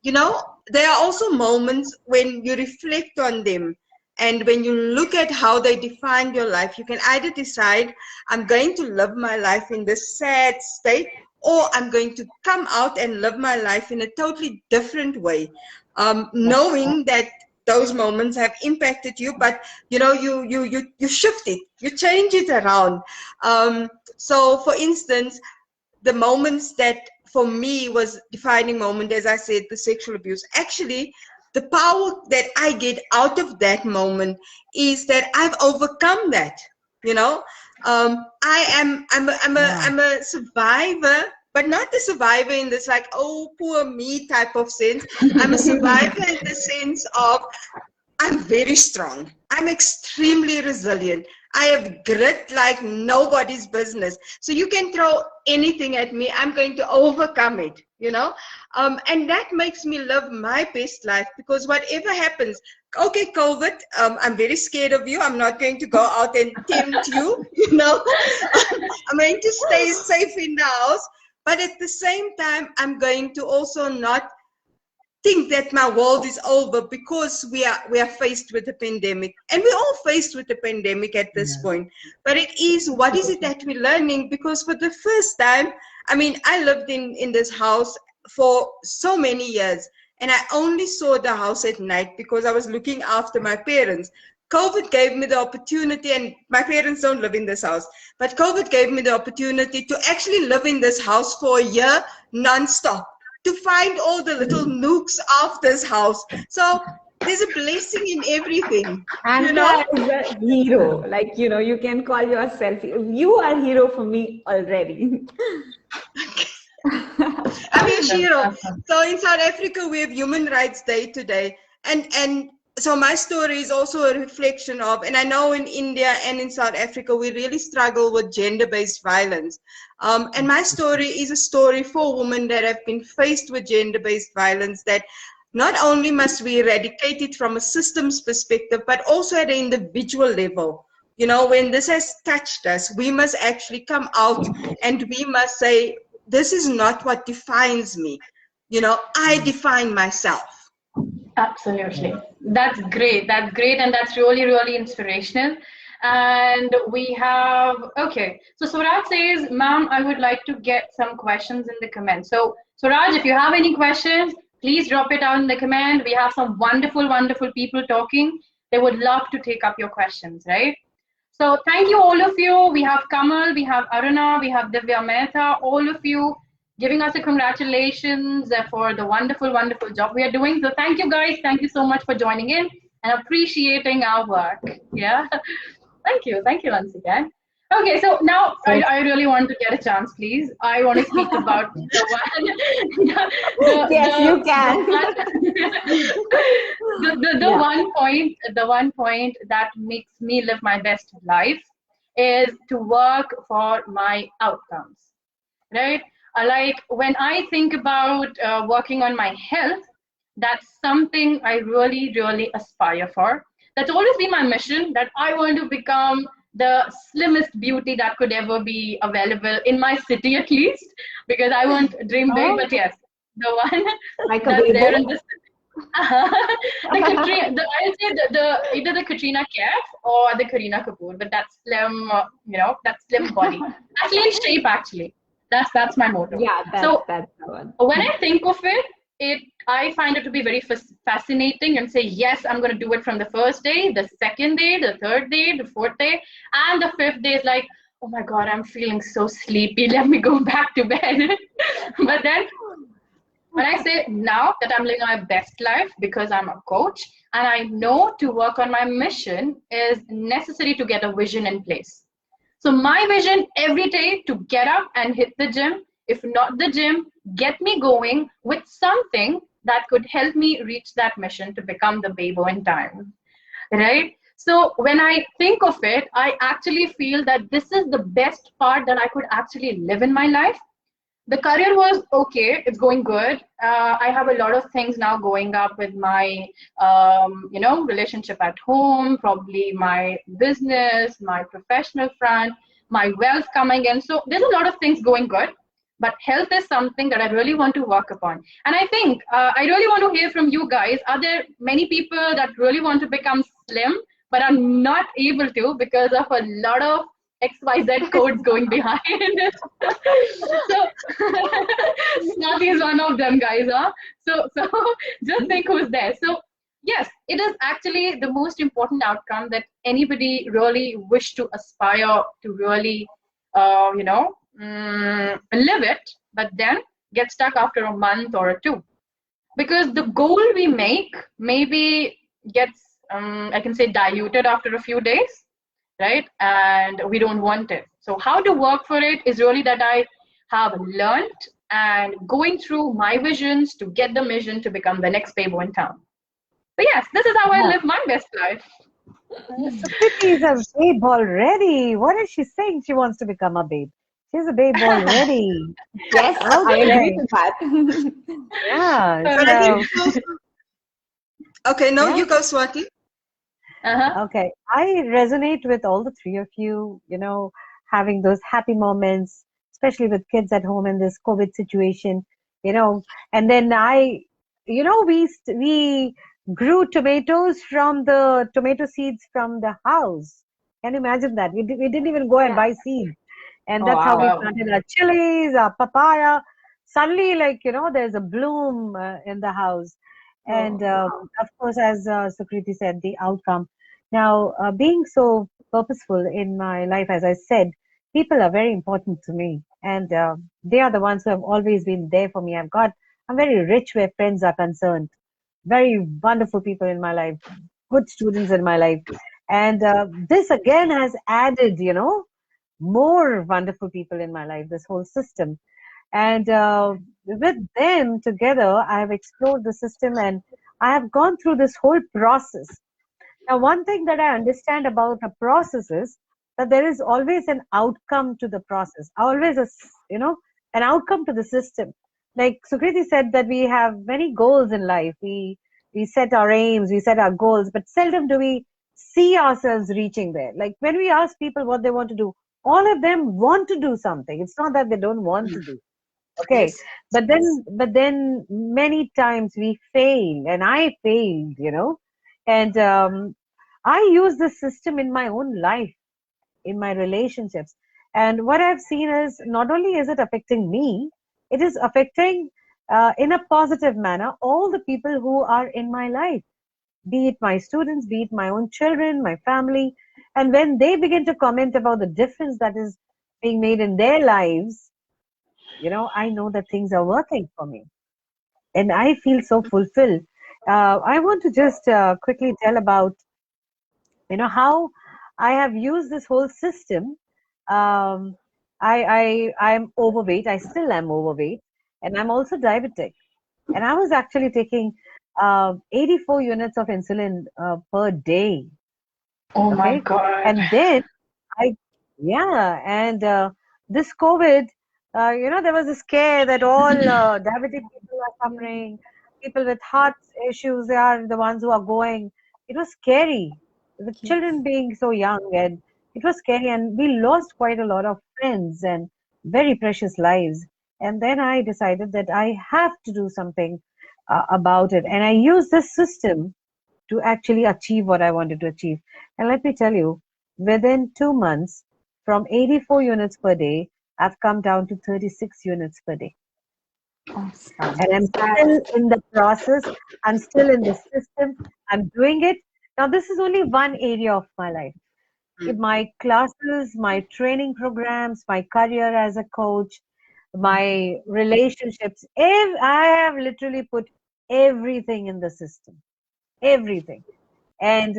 there are also moments when you reflect on them. And when you look at how they defined your life, you can either decide, I'm going to live my life in this sad state, or I'm going to come out and live my life in a totally different way, knowing that those moments have impacted you, but you shift it, you change it around. So for instance, the moments that for me was defining moment, as I said, the sexual abuse, actually the power that I get out of that moment is that I've overcome that. I'm a survivor, but not a survivor in this like, oh, poor me type of sense. I'm a survivor in the sense of I'm very strong. I'm extremely resilient. I have grit like nobody's business. So you can throw anything at me. I'm going to overcome it, and that makes me live my best life, because whatever happens, okay, COVID, I'm very scared of you. I'm not going to go out and tempt you, I'm going to stay safe in the house. But at the same time, I'm going to also not think that my world is over, because we are faced with a pandemic, and we're all faced with a pandemic at this point. But what is it that we're learning? Because for the first time, I lived in this house for so many years, and I only saw the house at night because I was looking after my parents. COVID gave me the opportunity, and my parents don't live in this house, but COVID gave me the opportunity to actually live in this house for a year non-stop, to find all the little nooks of this house. So there's a blessing in everything. And that is a hero. Like, you can call yourself, you are hero for me already. I'm a hero. So in South Africa, we have Human Rights Day today. And so my story is also a reflection of, and I know in India and in South Africa, we really struggle with gender-based violence. And my story is a story for women that have been faced with gender-based violence, that not only must we eradicate it from a systems perspective, but also at an individual level. When this has touched us, we must actually come out and we must say, this is not what defines me. I define myself. Absolutely. That's great. That's great. And that's really, really inspirational. And we have, okay. So Swaraj says, ma'am, I would like to get some questions in the comments. So Swaraj, if you have any questions, please drop it down in the comment. We have some wonderful, wonderful people talking. They would love to take up your questions, right? So thank you, all of you. We have Kamal, we have Aruna, we have Divya Mehta, all of you giving us a congratulations for the wonderful, wonderful job we are doing. So thank you, guys. Thank you so much for joining in and appreciating our work. Yeah. Thank you. Thank you once again. Okay, so now I really want to get a chance, please. I want to speak about the one. Yes, you can. The one point that makes me live my best life is to work for my outcomes, right? Like when I think about working on my health, that's something I really, really aspire for. That's always been my mission, that I want to become the slimmest beauty that could ever be available in my city, at least, because I won't dream big, Oh, but yes, the one Like a that's there in Bebo? the I'll say either the Katrina Kaif or the Kareena Kapoor, but that slim, that slim body, actually in shape. Actually, that's my motto. Yeah, So that's the one. when I think of it, I find it to be very fascinating and say, yes, I'm going to do it from the first day, the second day, the third day, the fourth day, and the fifth day is like, oh my God, I'm feeling so sleepy. Let me go back to bed. But then when I say now that I'm living my best life because I'm a coach and I know to work on my mission is necessary to get a vision in place. So my vision every day to get up and hit the gym, if not the gym, get me going with something that could help me reach that mission to become the Bebo in time. Right? So when I think of it, I actually feel that this is the best part that I could actually live in my life. The career was okay, it's going good. I have a lot of things now going up with my relationship at home, probably my business, my professional front, my wealth coming in. So there's a lot of things going good, but health is something that I really want to work upon. And I think I really want to hear from you guys. Are there many people that really want to become slim but are not able to because of a lot of XYZ codes going behind? So Snati is one of them, guys. Huh? So just think who's there. So yes, it is actually the most important outcome that anybody really wish to aspire to really, live it, but then get stuck after a month or two, because the goal we make maybe gets, I can say, diluted after a few days, right? And we don't want it. So how to work for it is really that I have learned and going through my visions to get the mission to become the next Bebo in town. So yes, this is how I live my best life. Sukriti is a babe already. What is she saying? She wants to become a babe. She's a babe already. Yes, I agree Okay. to that. Yeah. But I So, think okay, no, yeah. you go, Swati. Okay. I resonate with all the three of you, having those happy moments, especially with kids at home in this COVID situation, and then we grew tomatoes from the tomato seeds from the house. Can you imagine that? We didn't even go and Yeah. buy seeds. And Oh, that's how we wow. Wow. planted our chilies, our papaya. Suddenly, there's a bloom in the house. Oh, And wow. of course, as Sukriti said, the outcome. Now, being so purposeful in my life, as I said, people are very important to me. And they are the ones who have always been there for me. I'm very rich where friends are concerned. Very wonderful people in my life, good students in my life. And this again has added, more wonderful people in my life, this whole system. And with them together, I have explored the system and I have gone through this whole process. Now, one thing that I understand about a process is that there is always an outcome to the process, always an outcome to the system. Like Sukriti said that we have many goals in life. We set our aims, we set our goals, but seldom do we see ourselves reaching there. Like when we ask people what they want to do, all of them want to do something. It's not that they don't want to do. Okay, Yes. but then many times we fail, and I failed, and I use this system in my own life, in my relationships. And what I've seen is not only is it affecting me, it is affecting in a positive manner all the people who are in my life, be it my students, be it my own children, my family. And when they begin to comment about the difference that is being made in their lives, I know that things are working for me and I feel so fulfilled. I want to just quickly tell about, how I have used this whole system. Um, I'm overweight. I still am overweight, and I'm also diabetic. And I was actually taking 84 units of insulin per day. Oh my Okay, God. and then I, yeah, and this COVID, there was a scare that all diabetic people are suffering, people with heart issues, they are the ones who are going. It was scary, the children being so young, and it was scary, and we lost quite a lot of friends and very precious lives. And then I decided that I have to do something about it, and I used this system to actually achieve what I wanted to achieve. And let me tell you, within 2 months, from 84 units per day, I've come down to 36 units per day. Awesome. And I'm still in the process. I'm still in the system. I'm doing it. Now, this is only one area of my life. My classes, my training programs, my career as a coach, my relationships, I have literally put everything in the system. Everything. And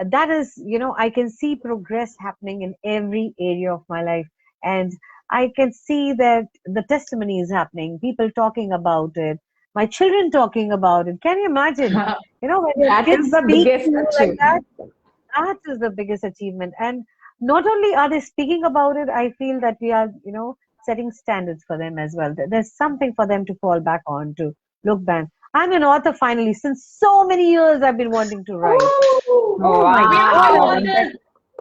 that is, I can see progress happening in every area of my life. And I can see that the testimony is happening, people talking about it, my children talking about it. Can you imagine? When your That kids is the speak biggest to you like achievement. that is the biggest achievement. And not only are they speaking about it, I feel that we are, setting standards for them as well. There's something for them to fall back on, to look back. I'm an author finally. Since so many years I've been wanting to write. Oh my We have two Wow. authors.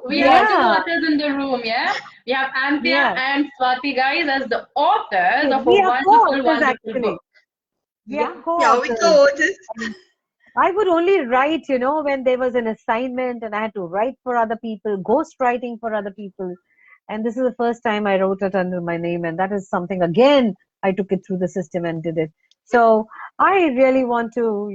We have two Yeah. authors in the room, yeah? We have Anthea Yeah. and Swati, guys, as the authors of a We are wonderful, co-authors wonderful actually. book. We are Yeah. Yeah, we co-authors. co-authors. I would only write, when there was an assignment and I had to write for other people, ghost writing for other people. And this is the first time I wrote it under my name. And that is something, again, I took it through the system and did it. So I really want to,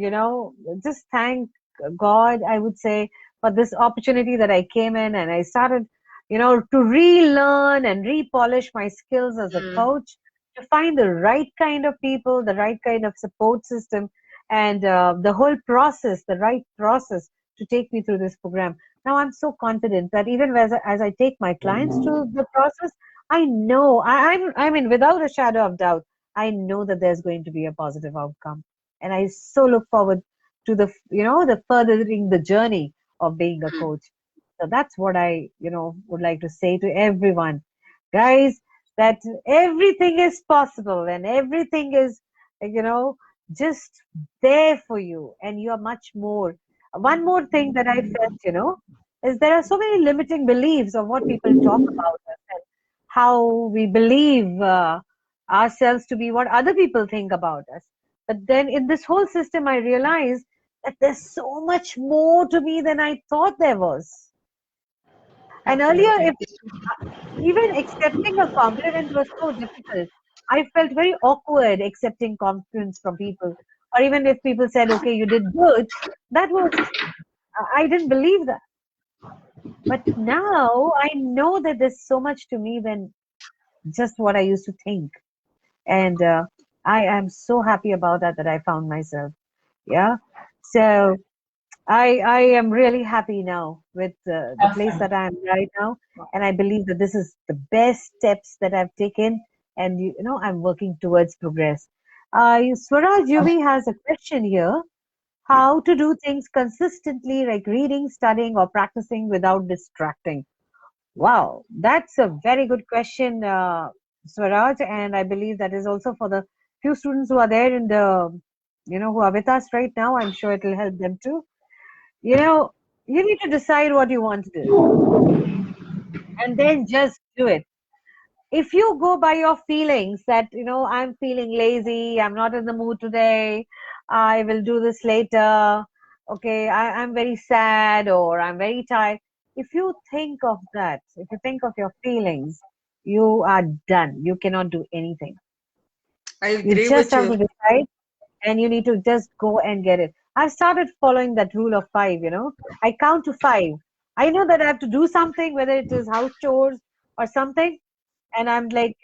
just thank God, I would say, for this opportunity that I came in, and I started, to relearn and repolish my skills as a coach, to find the right kind of people, the right kind of support system, and the whole process, the right process to take me through this program. Now I'm so confident that even as I take my clients through the process, I know, I mean, without a shadow of doubt, I know that there's going to be a positive outcome. And I so look forward to the furthering the journey of being a coach. So that's what I, would like to say to everyone. Guys, that everything is possible and everything is, just there for you, and you're much more. One more thing that I felt, is there are so many limiting beliefs of what people talk about us and how we believe ourselves to be what other people think about us. But then in this whole system, I realized that there's so much more to me than I thought there was. And earlier, if even accepting a compliment was so difficult, I felt very awkward accepting compliments from people. Or even if people said, okay, you did good, that was, I didn't believe that. But now I know that there's so much to me than just what I used to think. And I am so happy about that I found myself. Yeah. So I am really happy now with the place that I am right now, and I believe that this is the best steps that I've taken, and I'm working towards progress. Swaraj Yuvi has a question here: how to do things consistently, like reading, studying, or practicing without distracting? Wow, that's a very good question, Swaraj, and I believe that is also for the few students who are there in the, who are with us right now. I'm sure it will help them too. You need to decide what you want to do and then just do it. If you go by your feelings that, I'm feeling lazy, I'm not in the mood today, I will do this later, okay, I'm very sad or I'm very tired. If you think of that, if you think of your feelings, you are done. You cannot do anything. I You agree just with have to you. decide, and you need to just go and get it. I've started following that rule of 5, I count to 5. I know that I have to do something, whether it is house chores or something, and I'm like,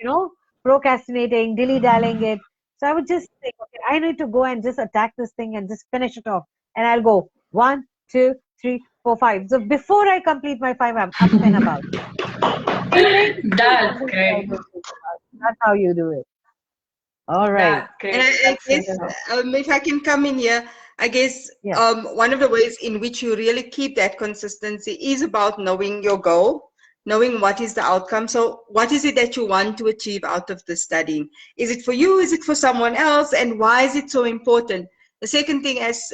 procrastinating, dilly-dallying it. So I would just think, okay, I need to go and just attack this thing and just finish it off. And I'll go 1, 2, 3, 4, 5. So before I complete my 5, I'm up and about. Feeling is That's something that I great. don't think about. That's how you do it. All right. That's great. And I That's guess wonderful. if I can come in here, I guess Yeah. one of the ways in which you really keep that consistency is about knowing your goal, knowing what is the outcome. So what is it that you want to achieve out of the studying? Is it for you? Is it for someone else? And why is it so important? The second thing, as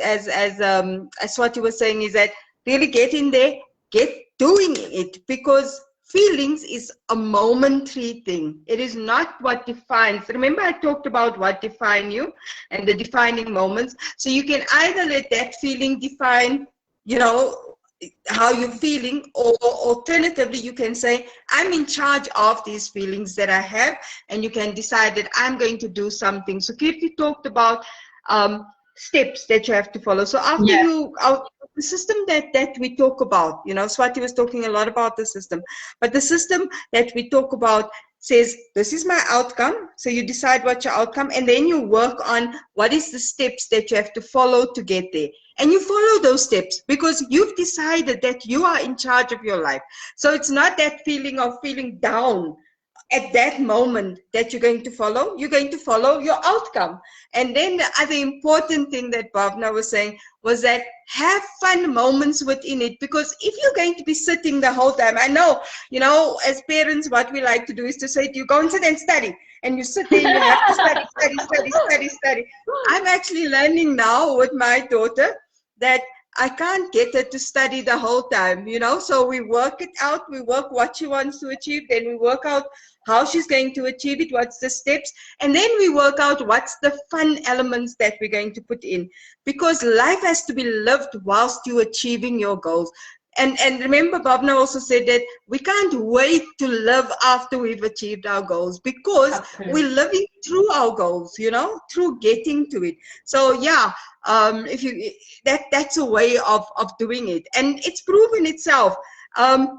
what you were saying, is that really get in there, get doing it, because feelings is a momentary thing. It is not what defines. Remember, I talked about what define you and the defining moments. So you can either let that feeling define, you know, how you're feeling, or alternatively, you can say, I'm in charge of these feelings that I have, and you can decide that I'm going to do something. So Kirti talked about steps that you have to follow. So after the system that we talk about, you know, Swati was talking a lot about the system, but the system that we talk about says, this is my outcome. So you decide what's your outcome, and then you work on what is the steps that you have to follow to get there. And you follow those steps because you've decided that you are in charge of your life. So it's not that feeling of feeling down at that moment that you're going to follow. You're going to follow your outcome. And then the other important thing that Bhavna was saying was that have fun moments within it, because if you're going to be sitting the whole time, I know, you know, as parents, what we like to do is to say to you, go and sit and study. And you sit there, you have to study. I'm actually learning now with my daughter that I can't get her to study the whole time, you know, so we work it out, we work what she wants to achieve, then we work out how she's going to achieve it, what's the steps, and then we work out what's the fun elements that we're going to put in, because life has to be lived whilst you're achieving your goals. And remember, Bhavna also said that we can't wait to live after we've achieved our goals, because we're living through our goals, you know, through getting to it. So yeah, if you that's a way of doing it, and it's proven itself.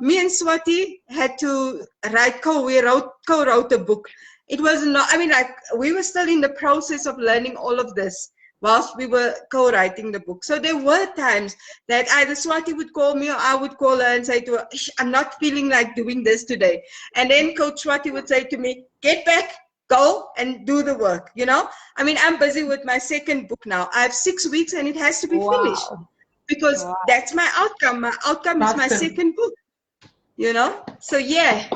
Me and Swati had to write co-wrote a book. It was not, I mean, like, we were still in the process of learning all of this whilst we were co-writing the book. So there were times that either Swati would call me or I would call her and say to her, I'm not feeling like doing this today. And then Coach Swati would say to me, get back, go and do the work, you know. I mean, I'm busy with my second book now. I have 6 weeks and it has to be finished, because that's my outcome. My outcome is my second book, you know. So yeah.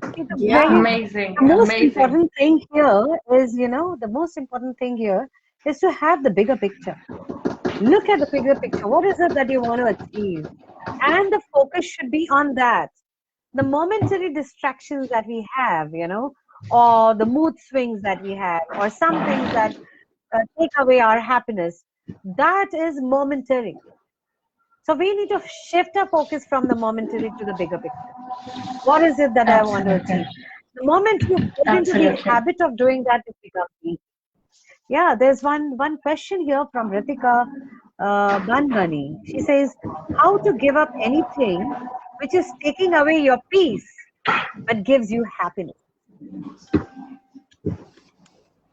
Amazing. The most important thing here is, you know, the most important thing here is to have the bigger picture. Look at the bigger picture. What is it that you want to achieve? And the focus should be on that. The momentary distractions that we have, you know, or the mood swings that we have, or some things that take away our happiness, that is momentary. So we need to shift our focus from the momentary to the bigger picture. What is it that I want to achieve? The moment you get into the habit of doing that, it becomes easy. Yeah, there's one question here from Ritika Banbani. She says, how to give up anything which is taking away your peace but gives you happiness?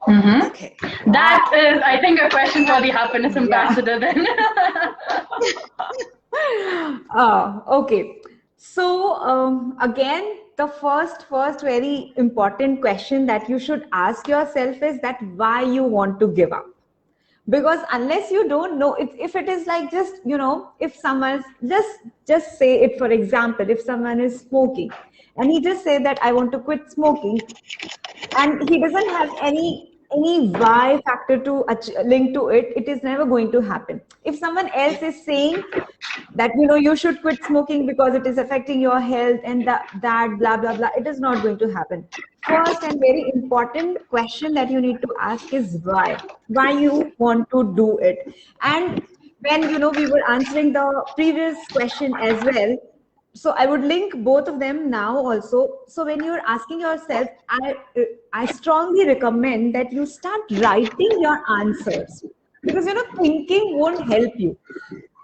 Okay. That is, I think, a question for the happiness ambassador then. Okay. So again, the first very important question that you should ask yourself is that why you want to give up. Because unless you don't know, if it is like just, you know, if someone's just say it, for example, if someone is smoking and he just say that I want to quit smoking, and he doesn't have any why factor to link to it, it is never going to happen. If someone else is saying that, you know, you should quit smoking because it is affecting your health and that blah blah blah, it is not going to happen. First and very important question that you need to ask is why you want to do it. And when, you know, we were answering the previous question as well, so I would link both of them now also. So when you're asking yourself, I strongly recommend that you start writing your answers, because, you know, thinking won't help you.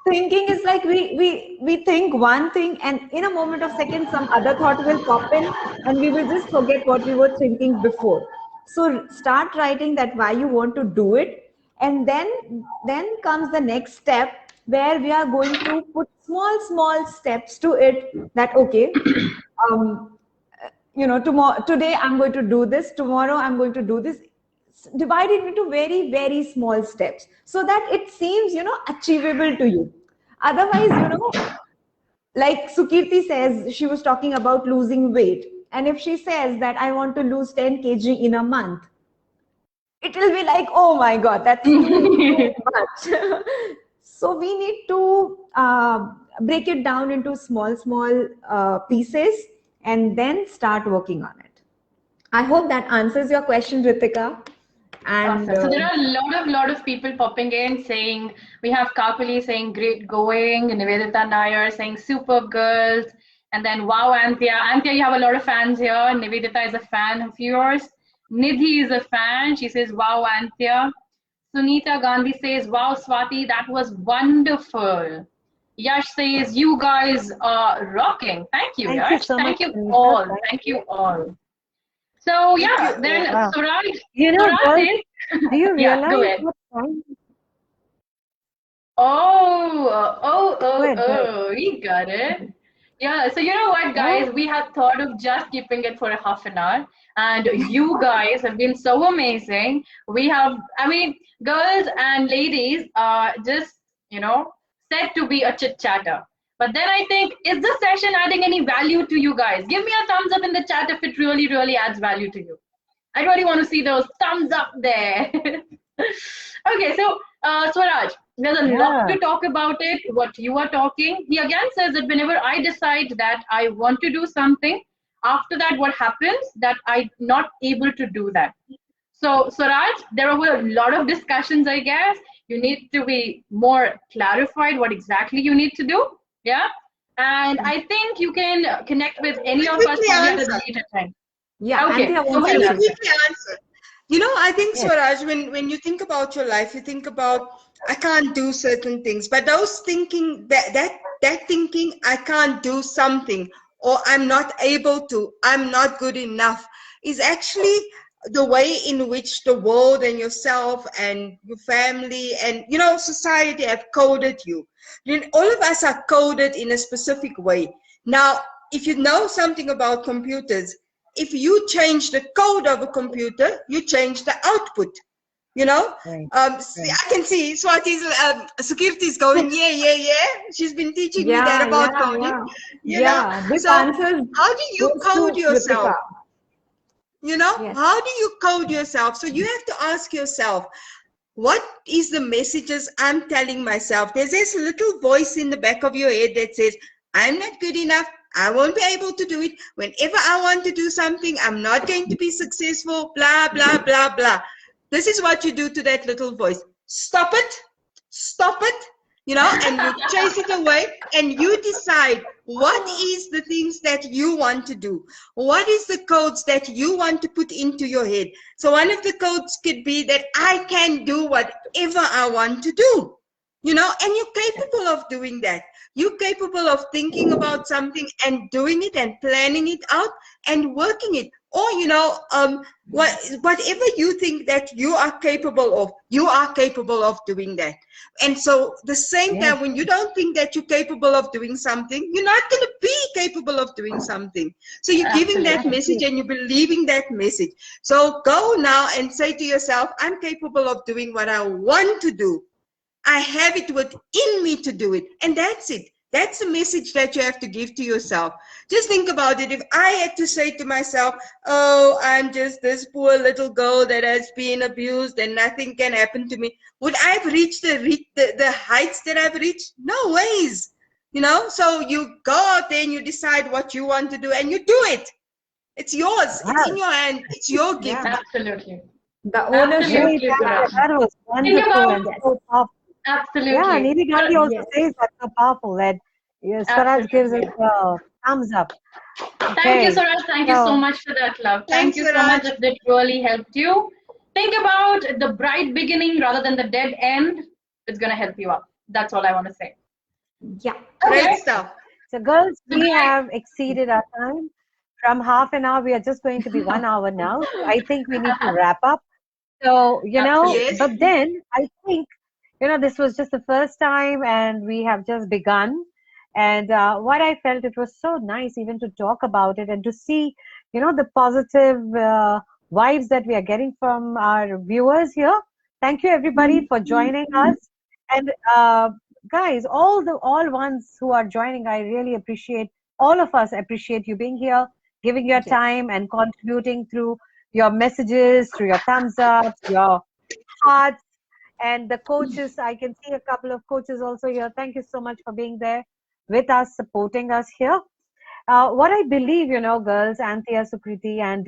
Thinking is like we think one thing, and in a moment of second some other thought will pop in and we will just forget what we were thinking before. So start writing that why you want to do it, and then comes the next step, where we are going to put small steps to it, that okay, you know, today I'm going to do this, tomorrow I'm going to do this. Divide it into very small steps, so that it seems, you know, achievable to you. Otherwise, you know, like Sukirti says, she was talking about losing weight, and if she says that I want to lose 10 kg in a month, it will be like, oh my god, that's too much. So we need to break it down into small pieces, and then start working on it. I hope that answers your question, Ritika. And Awesome. So there are a lot of people popping in saying, we have Kapili saying great going, Nivedita Nair saying superb girls, and then wow, Anthea. Anthea, you have a lot of fans here. Nivedita is a fan of yours. Nidhi is a fan. She says, wow, Anthea. Sunita Gandhi says, wow, Swati, that was wonderful. Yash says, you guys are rocking. Thank you, Thank you Yash. so Thank much, you Sunita. all. Thank Thank you all. So yeah, then Wow. Suraj, You know, Suraj girls, is, do you yeah, go realize ahead. what time? Go ahead, go ahead. We got it. Yeah, so you know what, Yeah. guys? We had thought of just keeping it for a half an hour, and you guys have been so amazing. We have, I mean, girls and ladies are just, said to be a chit chatter. But then I think, is this session adding any value to you guys? Give me a thumbs up in the chat if it really, really adds value to you. I really want to see those thumbs up there. Okay, so Swaraj, there's a lot Yeah. to talk about it, what you are talking. He again says that whenever I decide that I want to do something, after that, what happens that I'm not able to do that. So, Swaraj, there were a lot of discussions, I guess. You need to be more clarified what exactly you need to do. Yeah. And I think you can connect with any of us Quickly probably at a answer. later time. yeah, Okay, Anthea go wants ahead, to Let say me Anthea. quickly answer. I think, Yes. Swaraj, when you think about your life, you think about, I can't do certain things, but those thinking, that thinking, I can't do something, or I'm not able to, I'm not good enough, is actually the way in which the world and yourself and your family and, society have coded you. Then all of us are coded in a specific way. Now, if you know something about computers, if you change the code of a computer, you change the output. Right. See, I can see Swati's Sukirti is going, yeah. She's been teaching me that about coding. This So answers how do you goes code to yourself? Ritika. Yes. How do you code yourself? So you have to ask yourself, what is the messages I'm telling myself? There's this little voice in the back of your head that says, I'm not good enough. I won't be able to do it. Whenever I want to do something, I'm not going to be successful, blah, blah, blah, blah. This is what you do to that little voice. Stop it, and you chase it away, and you decide what is the things that you want to do. What is the codes that you want to put into your head? So one of the codes could be that I can do whatever I want to do, and you're capable of doing that. You're capable of thinking about something and doing it and planning it out and working it. Or, whatever you think that you are capable of doing that. And so the same Yes. time, when you don't think that you're capable of doing something, you're not going to be capable of doing something. So you're giving that Absolutely. message and you're believing that message. So go now and say to yourself, I'm capable of doing what I want to do. I have it within me to do it. And that's it. That's the message that you have to give to yourself. Just think about it. If I had to say to myself, oh, I'm just this poor little girl that has been abused and nothing can happen to me, would I have reached the heights that I've reached? No ways. So you go out there and you decide what you want to do and you do it. It's yours. It's in your hand. It's your gift. Yeah. Absolutely. The ownership. Absolutely, Right. Suraj. That was wonderful about- and so powerful. Yeah, Absolutely. Nidhi Gandhi also Yes. says that's so powerful that Swaraj gives us a thumbs up. Thank Okay. you, Suraj. Thank you so much for that, love. Thank Thanks, you so Suraj. much if that really helped you. Think about the bright beginning rather than the dead end. It's going to help you out. That's all I want to say. Yeah. Okay. Great stuff. So, girls, we Goodbye. have exceeded our time. From half an hour, we are just going to be 1 hour now. So I think we need to wrap up. So, Yes. but then I think, this was just the first time and we have just begun. And what I felt, it was so nice even to talk about it and to see, the positive vibes that we are getting from our viewers here. Thank you, everybody, for joining us. And guys, all ones who are joining, I really appreciate, all of us appreciate you being here, giving your Yes. time and contributing through your messages, through your thumbs up, your hearts, and the coaches. I can see a couple of coaches also here. Thank you so much for being there with us, supporting us here. What I believe, girls, Anthea, Sukriti, and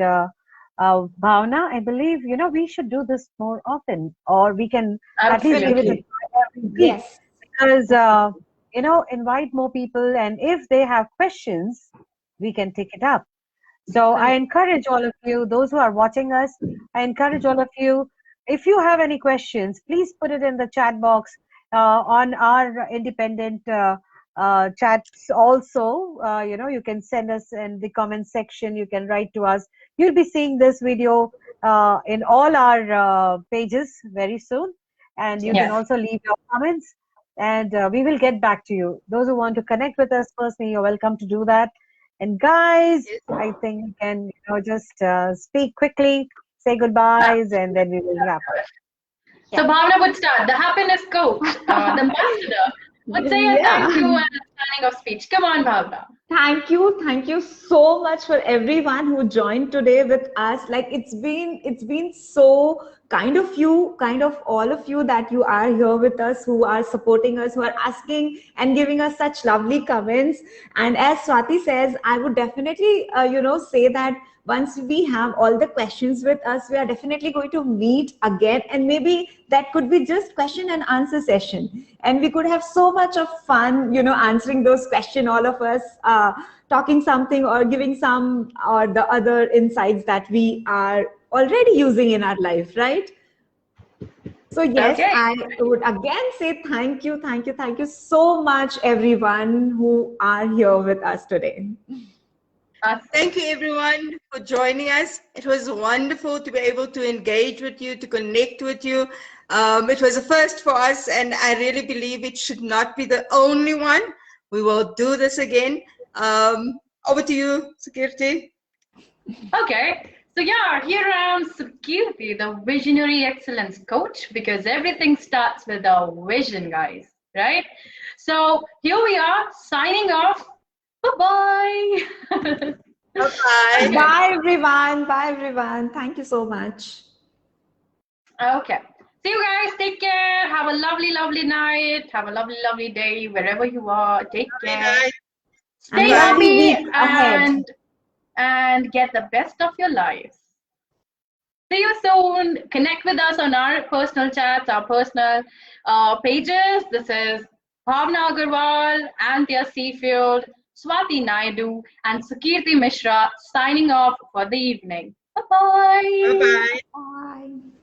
Bhavna, I believe, we should do this more often, or we can at least give it a Absolutely. try every week, Yes. because, invite more people, and if they have questions, we can take it up. So I encourage all of you, those who are watching us, I encourage all of you, if you have any questions, please put it in the chat box on our independent chats also. You can send us in the comment section, you can write to us. You'll be seeing this video in all our pages very soon. And you can Yes. also leave your comments, and we will get back to you. Those who want to connect with us personally, you're welcome to do that. And guys, I think we can just speak quickly, say goodbyes, and then we will wrap up. So Bhavna would start. The happiness coach, the ambassador, would say a thank you and a signing off speech. Come on, Bhavna. Thank you so much for everyone who joined today with us. Like it's been so kind of you, kind of all of you that you are here with us, who are supporting us, who are asking and giving us such lovely comments. And as Swati says, I would definitely say that once we have all the questions with us, we are definitely going to meet again, and maybe that could be just question and answer session, and we could have so much of fun answering those questions, all of us talking something or giving some or the other insights that we are already using in our life, right? So yes, Okay. I would again say thank you so much, everyone who are here with us today. Thank you, everyone, for joining us. It was wonderful to be able to engage with you, to connect with you. It was a first for us, and I really believe it should not be the only one. We will do this again. Over to you, Sukirti. Okay. So yeah, here I am, Sukirti, the visionary excellence coach, because everything starts with a vision, guys. Right? So here we are signing off. Bye-bye. Bye-bye. Bye everyone. Bye everyone. Thank you so much. Okay. See you guys. Take care. Have a lovely, lovely night. Have a lovely, lovely day wherever you are. Take care. Bye. Stay And lovely happy week ahead. and get the best of your lives. See you soon. Connect with us on our personal chats, our personal pages. This is Bhavna Agarwal, Anthea Seafield, Swati Naidu, and Sukirti Mishra signing off for the evening. Bye-bye. Bye-bye. Bye.